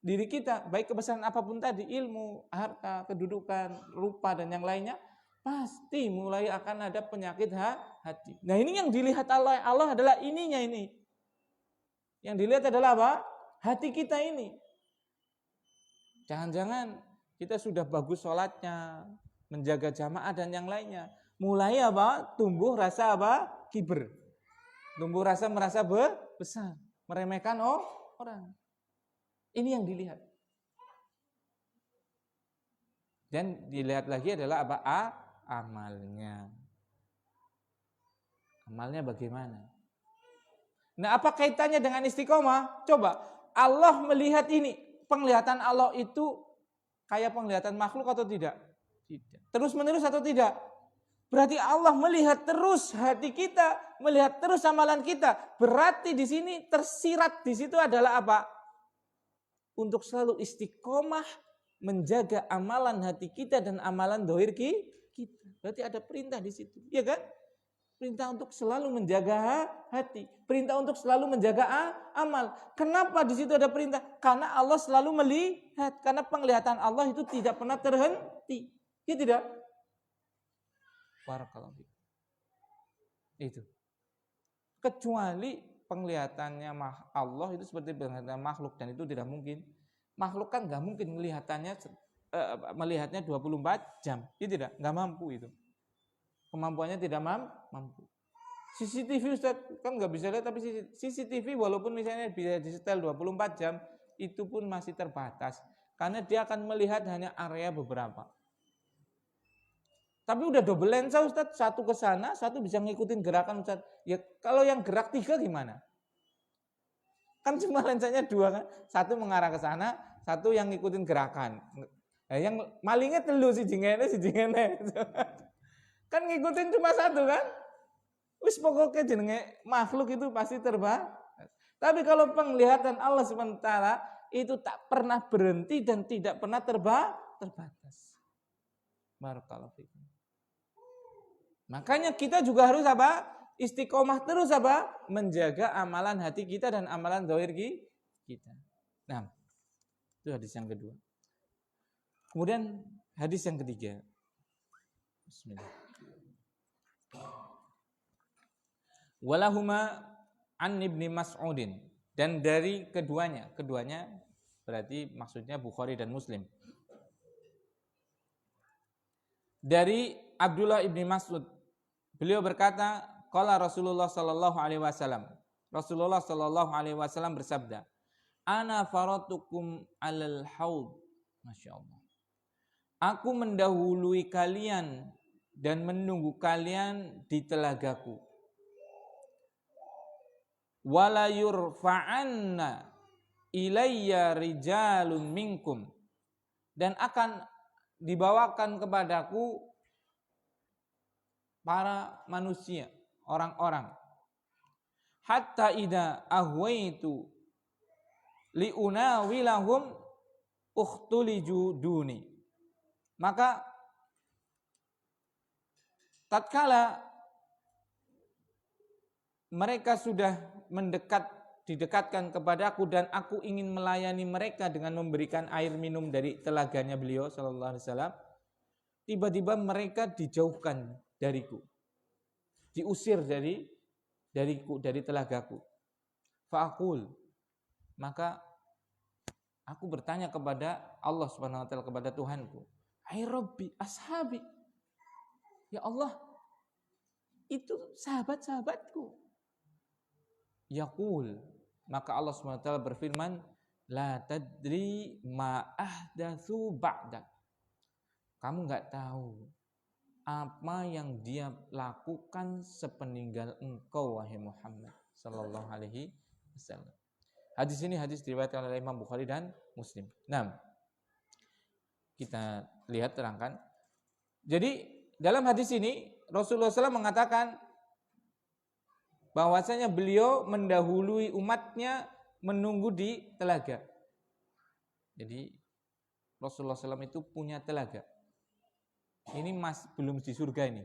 diri kita, baik kebesaran apapun tadi, ilmu, harta, kedudukan, rupa dan yang lainnya, pasti mulai akan ada penyakit hati. Nah ini yang dilihat Allah adalah ininya ini. Yang dilihat adalah apa? Hati kita ini. Jangan-jangan kita sudah bagus sholatnya, menjaga jamaah dan yang lainnya. Mulai apa? Tumbuh rasa apa? Kiber. Tumbuh rasa merasa besar, meremehkan orang. Ini yang dilihat. Dan dilihat lagi adalah apa? Amalnya. Amalnya bagaimana? Nah, apa kaitannya dengan istiqomah? Coba, Allah melihat ini. Penglihatan Allah itu kayak penglihatan makhluk atau tidak? Tidak. Terus menerus atau tidak? Berarti Allah melihat terus hati kita, melihat terus amalan kita. Berarti di sini tersirat di situ adalah apa? Untuk selalu istiqomah menjaga amalan hati kita dan amalan dohir kita. Berarti ada perintah di situ, ya kan? Perintah untuk selalu menjaga hati, perintah untuk selalu menjaga amal. Kenapa di situ ada perintah? Karena Allah selalu melihat, karena penglihatan Allah itu tidak pernah terhenti, ya tidak? Barakallahu fiik. Itu. Kecuali penglihatannya Allah itu seperti penglihatan makhluk dan itu tidak mungkin. Makhluk kan nggak mungkin melihatnya 24 jam. Itu tidak, nggak mampu itu. Kemampuannya tidak mampu. CCTV Ustaz kan nggak bisa lihat, tapi CCTV walaupun misalnya bisa disetel 24 jam itu pun masih terbatas karena dia akan melihat hanya area beberapa. Tapi udah double lensa Ustaz, satu ke sana, satu bisa ngikutin gerakan Ustaz. Ya kalau yang gerak 3 gimana? Kan cuma lensanya 2 kan, satu mengarah ke sana, satu yang ngikutin gerakan. Nah, yang malingnya telu si jingene. Kan ngikutin cuma satu kan? Wis pokoknya jenenge makhluk itu pasti terbatas. Tapi kalau penglihatan Allah SWT itu tak pernah berhenti dan tidak pernah terbatas. Barakallahu fikum. Makanya kita juga harus apa? Istiqomah terus apa? Menjaga amalan hati kita dan amalan zahir kita. Nah, itu hadis yang kedua. Kemudian hadis yang ketiga. Bismillah. Walahuma an Ibni Mas'udin, dan dari keduanya berarti maksudnya Bukhari dan Muslim. Dari Abdullah ibni Mas'ud, beliau berkata, qala Rasulullah sallallahu alaihi wasallam. Rasulullah sallallahu alaihi wasallam bersabda, "Ana faratukum 'alal haud." Masyaallah. Aku mendahului kalian dan menunggu kalian di telagaku. Wala yurfa'anna ilayya rijalun minkum, dan akan dibawakan kepadaku para manusia, orang-orang. Hatta idza ahwaitu liunawilahum ukhtuliju duni. Maka tatkala mereka sudah mendekat didekatkan kepadaku dan aku ingin melayani mereka dengan memberikan air minum dari telaganya beliau sallallahu alaihi wasallam, tiba-tiba mereka dijauhkan dariku, diusir dari telagaku. Fa'aqul, maka aku bertanya kepada Allah Subhanahu wa taala, kepada Tuhanku, "Ai Rabbi, ashabi." Ya Allah, itu sahabat-sahabatku. Yaqul, maka Allah Subhanahu wa taala berfirman, "La tadri ma ahdatsu ba'dak." Kamu enggak tahu apa yang dia lakukan sepeninggal engkau wahai Muhammad sallallahu alaihi wasallam. Hadis ini hadis diriwayatkan oleh Imam Bukhari dan Muslim. Nah, kita lihat terangkan. Jadi dalam hadis ini Rasulullah SAW mengatakan bahwasanya beliau mendahului umatnya menunggu di telaga. Jadi Rasulullah SAW itu punya telaga. Ini belum di surga ini.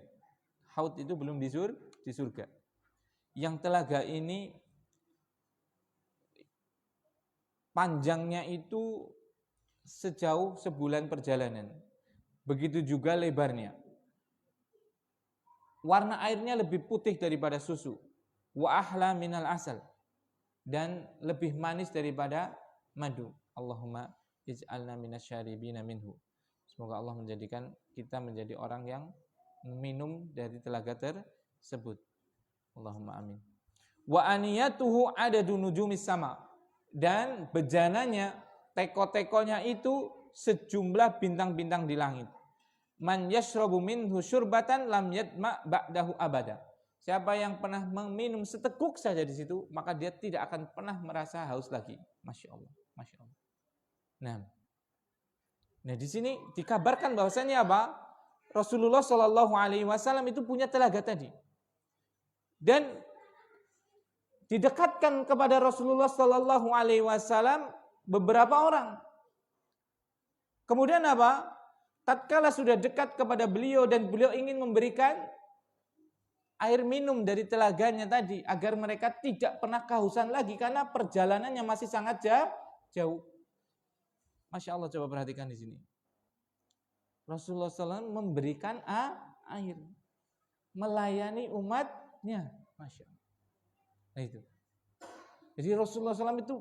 Haud itu belum di surga. Yang telaga ini panjangnya itu sejauh sebulan perjalanan. Begitu juga lebarnya. Warna airnya lebih putih daripada susu. Wa ahla minal asal. Dan lebih manis daripada madu. Allahumma ij'alna minasyaribina minhu. Semoga Allah menjadikan kita menjadi orang yang minum dari telaga tersebut. Allahumma amin. Wa aniyatuhu adadu nujumis sama. Dan bejananya, teko-tekonya itu sejumlah bintang-bintang di langit. Man yashrabu minhu syurbatan lam yadma ba'dahu abada. Siapa yang pernah meminum seteguk saja di situ, maka dia tidak akan pernah merasa haus lagi. Masya Allah, masya Allah. Nah di sini dikabarkan bahwasanya apa? Rasulullah Shallallahu Alaihi Wasallam itu punya telaga tadi, dan didekatkan kepada Rasulullah Shallallahu Alaihi Wasallam beberapa orang. Kemudian apa? Tatkala sudah dekat kepada beliau dan beliau ingin memberikan air minum dari telaganya tadi agar mereka tidak pernah kehausan lagi karena perjalanannya masih sangat jauh. Masya Allah, coba perhatikan di sini. Rasulullah SAW memberikan air, melayani umatnya. Masya Allah. Nah itu. Jadi Rasulullah SAW itu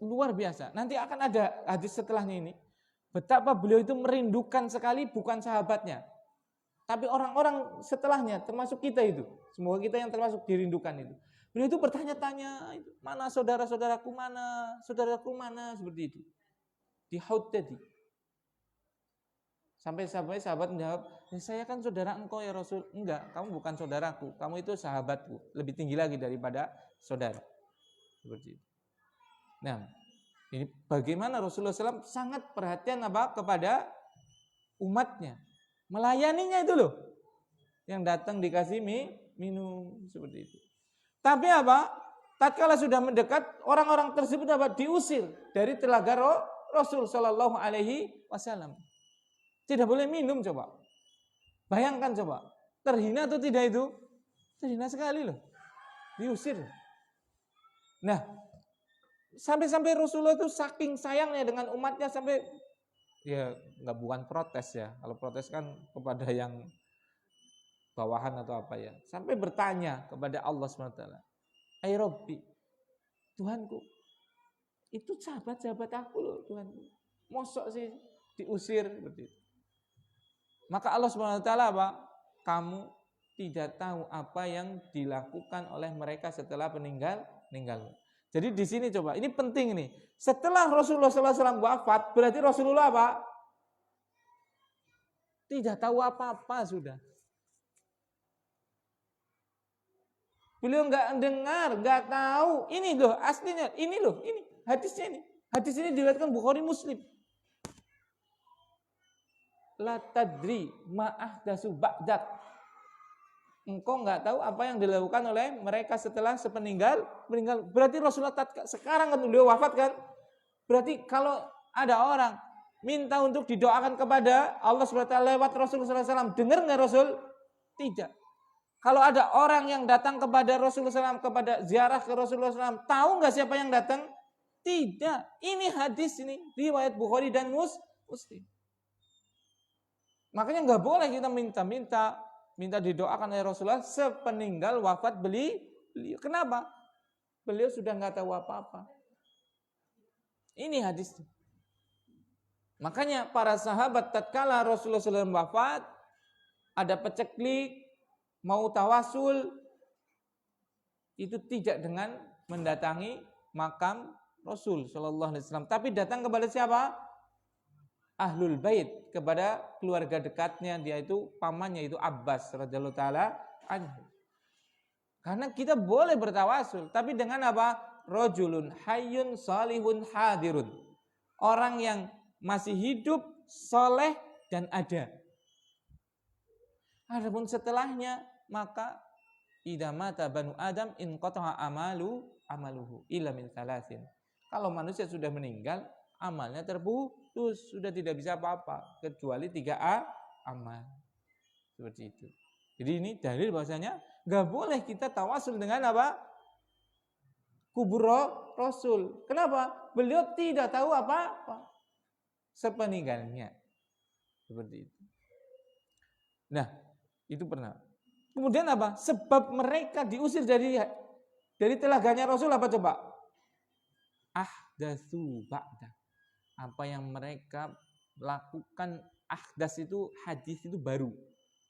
luar biasa. Nanti akan ada hadis setelahnya ini. Betapa beliau itu merindukan sekali bukan sahabatnya, tapi orang-orang setelahnya, termasuk kita itu. Semoga kita yang termasuk dirindukan itu. Beliau itu bertanya-tanya, mana saudara-saudaraku mana, saudaraku mana, seperti itu. Di Haud tadi. Sampai sahabat menjawab, saya kan saudara engkau ya Rasul. Enggak, kamu bukan saudaraku, kamu itu sahabatku. Lebih tinggi lagi daripada saudara. Seperti itu. Nah, ini bagaimana Rasulullah SAW sangat perhatian apa kepada umatnya. Melayaninya itu loh. Yang datang dikasih minum seperti itu. Tapi apa? Tatkala sudah mendekat, orang-orang tersebut apa? Diusir dari telaga Rasul Shallallahu Alaihi Wasallam. Tidak boleh minum coba. Bayangkan coba. Terhina atau tidak itu? Terhina sekali loh. Diusir. Nah, sampai-sampai Rasulullah itu saking sayangnya dengan umatnya sampai ya bukan protes ya. Kalau protes kan kepada yang bawahan atau apa ya. Sampai bertanya kepada Allah SWT. Ai Rabbi, Tuhanku, itu sahabat-sahabat aku loh Tuhanku. Mosok sih diusir seperti itu. Maka Allah SWT apa? Kamu tidak tahu apa yang dilakukan oleh mereka setelah meninggal. Jadi di sini coba, ini penting nih. Setelah Rasulullah SAW wafat, berarti Rasulullah apa? Tidak tahu apa-apa sudah. Beliau nggak dengar, nggak tahu. Ini loh aslinya, ini hadisnya ini. Hadis ini diriwayatkan Bukhari Muslim. La tadri ma ahdatsu ba'dak. Engkau nggak tahu apa yang dilakukan oleh mereka setelah meninggal. Berarti Rasulullah sekarang kan beliau wafat kan? Berarti kalau ada orang minta untuk didoakan kepada Allah SWT lewat Rasulullah SAW, dengar nggak Rasul? Tidak. Kalau ada orang yang datang kepada Rasulullah SAW, kepada ziarah ke Rasulullah SAW, tahu nggak siapa yang datang? Tidak. Ini hadis ini riwayat Bukhari dan Muslim. Makanya nggak boleh kita minta didoakan oleh Rasulullah sepeninggal wafat beliau. Kenapa? Beliau sudah nggak tahu apa-apa. Ini hadis. Makanya para sahabat tatkala Rasulullah SAW wafat, ada peceklik, mau tawasul, itu tidak dengan mendatangi makam Rasul Shallallahu Alaihi Wasallam, tapi datang kepada siapa? Ahlul Bait, kepada keluarga dekatnya, dia itu pamannya itu Abbas radhiyallahu taala anhu. Karena kita boleh bertawasul, tapi dengan apa? Rajulun hayyun salihun hadirun. Orang yang masih hidup, soleh dan ada. Adapun setelahnya, maka idza mata banu Adam in qata'a amaluhu illa min thalathin. Kalau manusia sudah meninggal, amalnya terputus, sudah tidak bisa apa-apa kecuali 3 amal. Seperti itu. Jadi ini dalil bahwasanya enggak boleh kita tawasul dengan apa? Kubur Rasul. Kenapa? Beliau tidak tahu apa-apa sepeninggalnya. Seperti itu. Nah, itu pernah. Kemudian apa? Sebab mereka diusir dari telaganya Rasul apa coba? Ahdatsu ba'da. Apa yang mereka lakukan, ahdas itu hadis itu baru.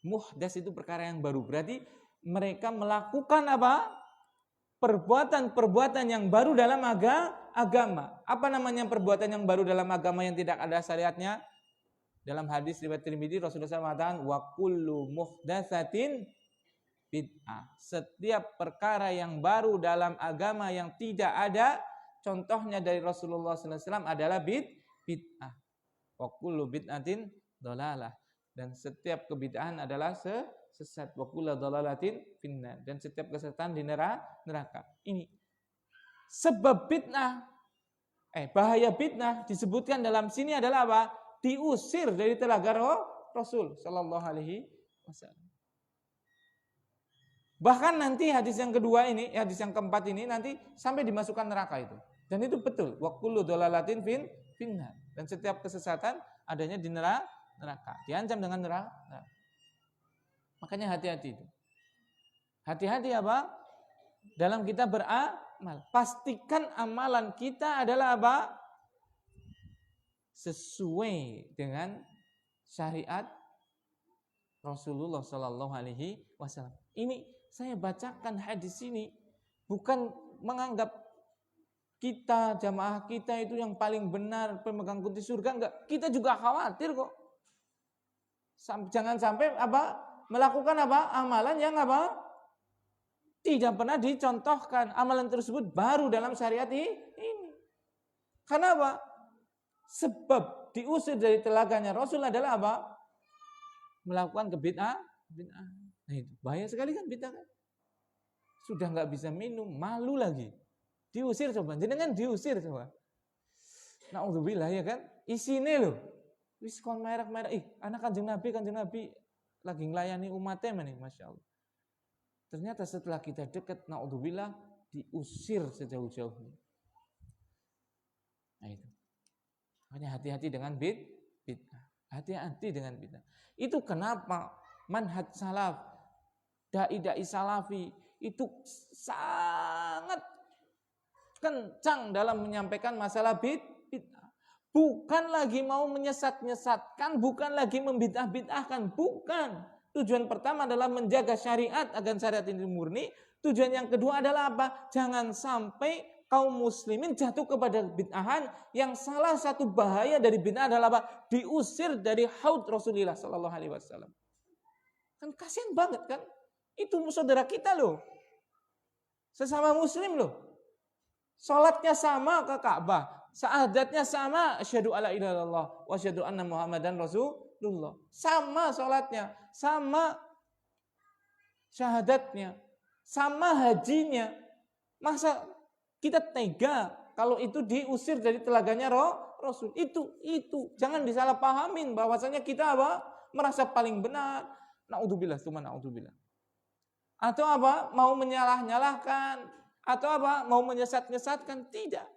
Muhdas itu perkara yang baru. Berarti mereka melakukan apa? Perbuatan-perbuatan yang baru dalam agama. Apa namanya perbuatan yang baru dalam agama yang tidak ada syariatnya? Dalam hadis riwayat Tirmidzi Rasulullah SAW mengatakan wa kullu muhdatsatin bid'ah. Setiap perkara yang baru dalam agama yang tidak ada contohnya dari Rasulullah SAW adalah bid'ah. Wa kullu bid'atin dhalalah. Dan setiap kebid'ahan adalah sesat. Wa kullu dhalalatin finnar. Dan setiap kesesatan di neraka. Ini sebab bid'ah, bahaya bid'ah disebutkan dalam sini adalah apa? Diusir dari telaga Rasul sallallahu alaihi wasallam. Bahkan nanti hadis yang kedua ini, hadis yang keempat ini nanti sampai dimasukkan neraka itu. Dan itu betul. Wa kullu dhalalatin finnar. Dan setiap kesesatan adanya di neraka. Diancam dengan neraka. Makanya hati-hati itu. Hati-hati apa? Dalam kita beramal. Pastikan amalan kita adalah apa? Sesuai dengan syariat Rasulullah Sallallahu Alaihi Wasallam. Ini saya bacakan hadis ini bukan menganggap kita jamaah kita itu yang paling benar pemegang kunci surga, enggak. Kita juga khawatir kok. Jangan sampai apa? Melakukan apa? Amalan yang apa? Tidak pernah dicontohkan. Amalan tersebut baru dalam syariat ini. Karena apa? Sebab diusir dari telaganya Rasul adalah apa? Melakukan kebid'ah. Nah itu bahaya sekali kan bid'ah kan? Sudah nggak bisa minum, malu lagi. Diusir coba. Jadi kan diusir coba. Na'udzubillah ya kan? Isine loh. Wis kon merek-merek. Anak kanjeng Nabi lagi ngelayani umatnya nih, Masya Allah. Ternyata setelah kita dekat, na'udzubillah, diusir sejauh-jauhnya. Nah itu. Makanya hati-hati dengan bid'ah. Hati-hati dengan bid'ah. Itu kenapa manhaj salaf, dai-dai salafi, itu sangat kencang dalam menyampaikan masalah bid'ah. Bukan lagi mau menyesat-nyesatkan, bukan lagi membid'ah-bid'ahkan, bukan. Tujuan pertama adalah menjaga syariat agar syariat ini murni. Tujuan yang kedua adalah apa? Jangan sampai kaum muslimin jatuh kepada bid'ahan yang salah satu bahaya dari bid'ah adalah apa? Diusir dari haud Rasulullah sallallahu alaihi wasallam. Kan kasihan banget kan? Itu saudara kita loh. Sesama muslim loh. Salatnya sama ke Ka'bah. Syahadatnya sama, asyhadu alla ilaha illallah wa asyhadu anna Muhammadan Rasulullah. Sama salatnya, sama syahadatnya, sama hajinya. Masa kita tega kalau itu diusir dari telaganya Rasul? Itu jangan disalahpahamin bahwasanya kita apa? Merasa paling benar. Naudzubillah, tsumma naudzubillah. Atau apa? Mau menyalah-nyalahkan, atau apa? Mau menyesat-nyesatkan, tidak.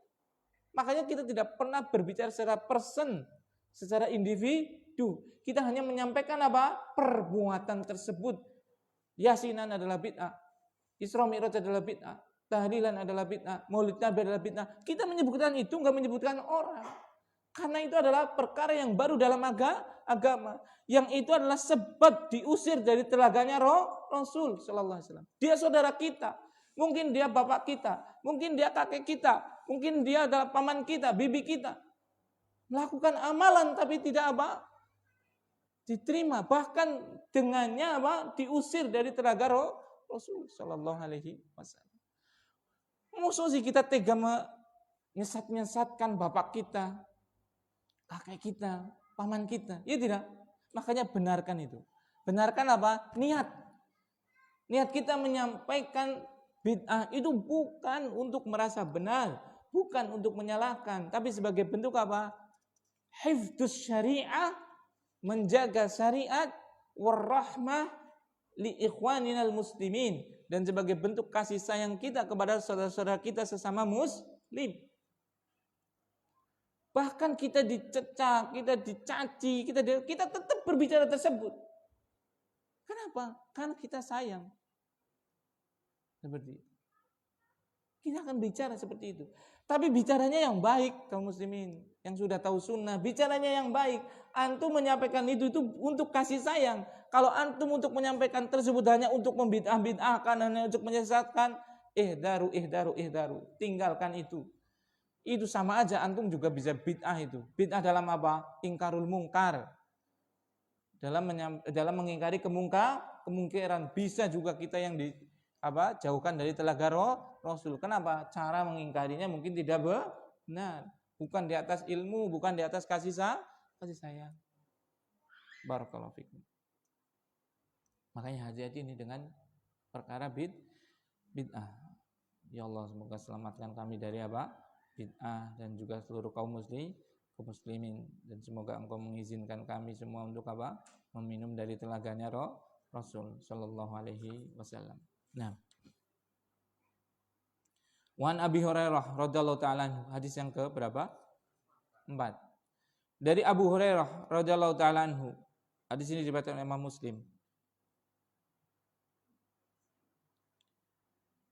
Makanya kita tidak pernah berbicara secara person, secara individu. Kita hanya menyampaikan apa? Perbuatan tersebut. Yasinan adalah bid'ah, Isra Mi'raj adalah bid'ah, tahlilan adalah bid'ah, Maulid Nabi adalah bid'ah. Kita menyebutkan itu, enggak menyebutkan orang. Karena itu adalah perkara yang baru dalam agama. Yang itu adalah sebab diusir dari telaganya Rasul sallallahu alaihi wasallam. Dia saudara kita, mungkin dia bapak kita, mungkin dia kakek kita, mungkin dia adalah paman kita, bibi kita. Melakukan amalan tapi tidak apa? Diterima, bahkan dengannya apa? Diusir dari telaga Rasul sallallahu alaihi wasallam. Musuh sih kita tega menyesat-nyesatkan bapak kita, kakek kita, paman kita. Ya tidak? Makanya benarkan itu. Benarkan apa? Niat. Niat kita menyampaikan bid'ah itu bukan untuk merasa benar, bukan untuk menyalahkan, tapi sebagai bentuk apa? Hifdzus syariah, menjaga syariat, warahmah li ikhwaninal muslimin, dan sebagai bentuk kasih sayang kita kepada saudara-saudara kita sesama muslim. Bahkan kita dicecak, kita dicaci, kita tetap berbicara tersebut. Kenapa? Karena kita sayang. Seperti itu. Kita akan bicara seperti itu. Tapi bicaranya yang baik, kaum muslimin. Yang sudah tahu sunnah, bicaranya yang baik. Antum menyampaikan itu untuk kasih sayang. Kalau antum untuk menyampaikan tersebut hanya untuk membid'ah-bid'ahkan, hanya untuk menyesatkan, ihdaru. Tinggalkan itu. Itu sama aja antum juga bisa bid'ah itu. Bid'ah dalam apa? Ingkarul mungkar. Dalam mengingkari kemungkaran. Bisa juga kita yang jauhkan dari telaga Rasul. Kenapa? Cara mengingkarinya mungkin tidak benar. Bukan di atas ilmu, bukan di atas kasih sayang. Barakallahu fikum. Makanya hati-hati ini dengan perkara bid'ah. Ya Allah, semoga selamatkan kami dari apa? Bid'ah, dan juga seluruh kaum muslimin, dan semoga Engkau mengizinkan kami semua untuk apa? Meminum dari telaganya Rasul sallallahu alaihi wasallam. Nah, Wan Abi Hurairah radhiyallahu ta'ala, hadis yang ke berapa? 4. Dari Abu Hurairah radhiyallahu ta'ala anhu, hadis ini diriwayatkan oleh Imam Muslim.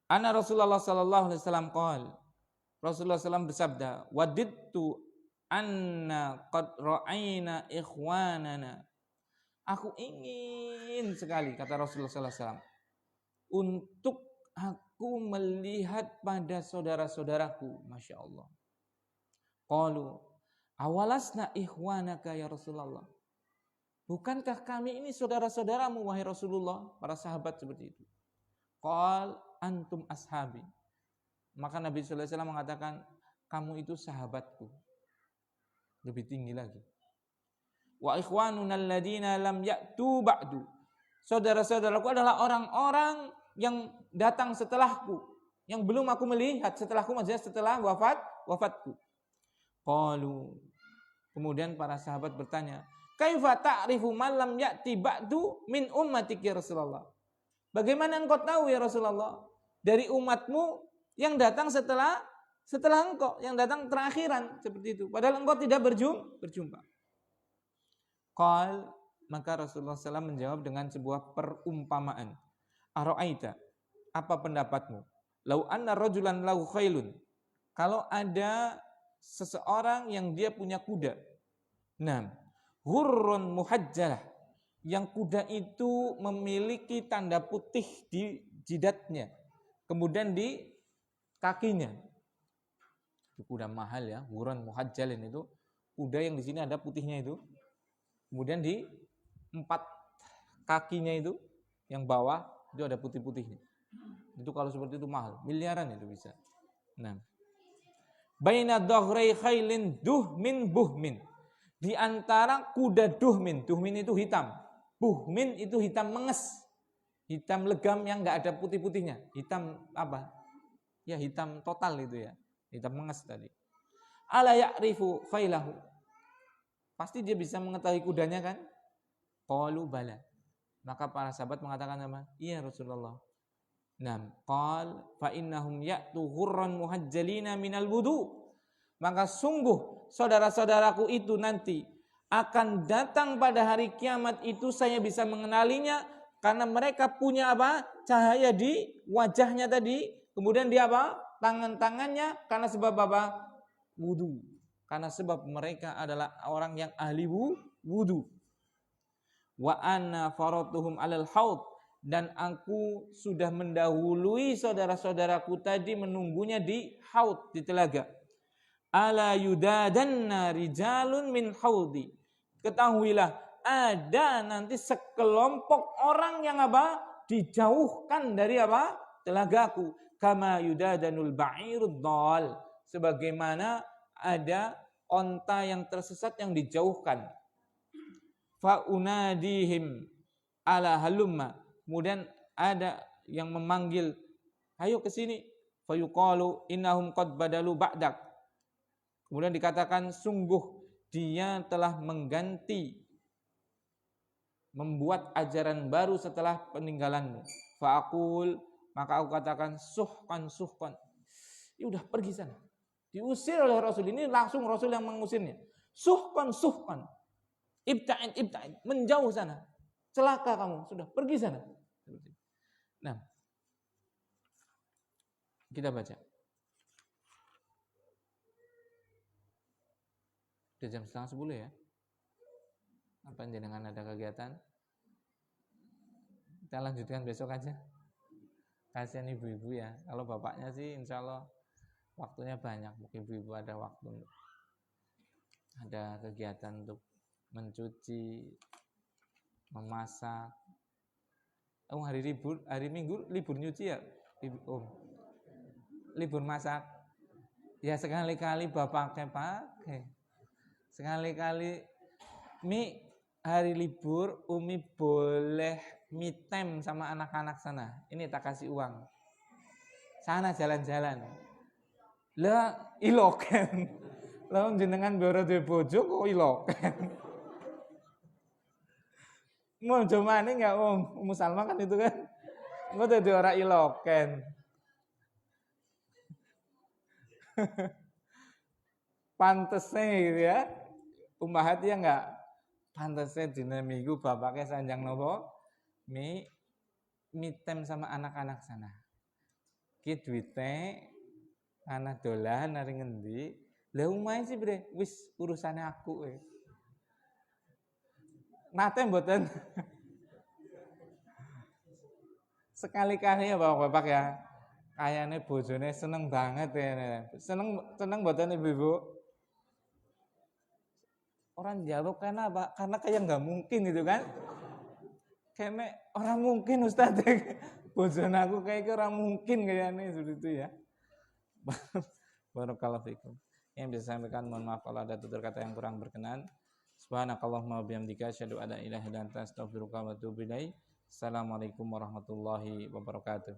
Anna Rasulullah sallallahu alaihi wasallam qala, Rasulullah SAW bersabda, wadidtu anna qad ra'ayna ikhwanana. Aku ingin sekali, kata Rasulullah SAW, untuk aku melihat pada saudara-saudaraku. Masya Allah. Qalu, awalasna ikhwanaka ya Rasulullah. Bukankah kami ini saudara-saudaramu wahai Rasulullah? Para sahabat seperti itu. Qal antum ashabi. Maka Nabi sallallahu alaihi wasallam mengatakan, kamu itu sahabatku. Lebih tinggi lagi. Wa ikhwanuna alladina lam ya'tu ba'du. Saudara-saudaraku adalah orang-orang yang datang setelahku, yang belum aku melihat setelahku, maksudnya setelah wafatku. Qalu. Kemudian para sahabat bertanya, kaifa ta'rifu man lam ya'ti ba'du min ummatik ya Rasulullah? Bagaimana engkau tahu ya Rasulullah dari umatmu yang datang setelah engkau, yang datang terakhiran, seperti itu. Padahal engkau tidak berjumpa. Qal, maka Rasulullah SAW menjawab dengan sebuah perumpamaan. Ara'aita, apa pendapatmu? Lau anna rajulan lahu khailun. Kalau ada seseorang yang dia punya kuda. Nah, hurrun muhajjalah. Yang kuda itu memiliki tanda putih di jidatnya. Kemudian di kakinya. Itu kuda mahal ya, hurrun muhajjalin itu. Kuda yang di sini ada putihnya itu. Kemudian di 4 kakinya itu, yang bawah itu ada putih-putihnya. Itu kalau seperti itu mahal, miliaran itu bisa. Nah, baina dhaghrai khailin duhmin buhmin. Di antara kuda duhmin itu hitam. Buhmin itu hitam menges. Hitam legam yang enggak ada putih-putihnya. Hitam apa? Ya hitam total itu ya. Hitam menges tadi. Ala ya'rifu khailahu. Pasti dia bisa mengetahui kudanya kan? Qalu bala. Maka para sahabat mengatakan apa? Iya Rasulullah. Nam qal fa innahum ya'tu ghurran muhajjalina minal wudu. Maka sungguh saudara-saudaraku itu nanti akan datang pada hari kiamat itu saya bisa mengenalinya karena mereka punya apa? Cahaya di wajahnya tadi, kemudian dia apa? Tangan-tangannya karena sebab apa? Wudu. Karena sebab mereka adalah orang yang ahli wudu. Wa anna faratuhum 'alal haud, dan aku sudah mendahului saudara-saudaraku tadi menunggunya di haud, di telaga. Ala yudadanna rijalun min haudi. Ketahuilah ada nanti sekelompok orang yang apa? Dijauhkan dari apa? Telagaku. Kama yudadanul ba'irud dhal. Sebagaimana ada onta yang tersesat yang dijauhkan. Fa unadihim ala halumma. Kemudian ada yang memanggil, ayo ke sini. Fayuqalu innahum qad badalu ba'dak. Kemudian dikatakan sungguh dia telah mengganti, membuat ajaran baru setelah peninggalanmu. Fa'aqul, maka aku katakan suhqan. Ya udah pergi sana. Diusir oleh Rasul, ini langsung Rasul yang mengusirnya. Suhqan. Ibta'id, menjauh sana. Celaka kamu, sudah pergi sana. Nah, kita baca. Udah jam 9:30 ya. Apa jenengan ada kegiatan? Kita lanjutkan besok aja. Kasihan ibu-ibu ya. Kalau bapaknya sih insya Allah waktunya banyak. Ibu-ibu ada waktu, ada kegiatan untuk mencuci, memasak. Hari Minggu libur nyuci ya, libur masak. Ya sekali-kali bapaknya pakai. Sekali-kali hari libur Umi boleh me time sama anak-anak sana. Ini tak kasih uang. Sana jalan-jalan. Lah iloken. Lah jenengan boro duwe bojo kok iloken. Mau jomane enggak Ummu Salma kan itu kan. Engko dadi ora iloken. Pantesnya gitu ya. Ummahat ya enggak. Pantesnya dina Minggu bapaknya sanjang nopo? Me time sama anak-anak sana. Ki duite anak dolan nari ngendi? Lah omahe sih bre, wis urusane aku kowe. Nate mboten. Sekali-kali ya Bapak ya. Kayane bojone seneng banget ya. Seneng mboten Ibu-ibu? Orang jawab karena apa? Karena kayak nggak mungkin gitu kan. Kayaknya orang mungkin Ustaz. Bojone aku kayak orang mungkin kayaknya seperti itu ya. Barakallahu fikum. Yang bisa saya sampaikan, mohon maaf kalau ada tutur kata yang kurang berkenan. Subhanakallahumma wa bihamdika asyhadu an la ilaha illa anta astaghfiruka wa atubu ilaik. Assalamualaikum warahmatullahi wabarakatuh.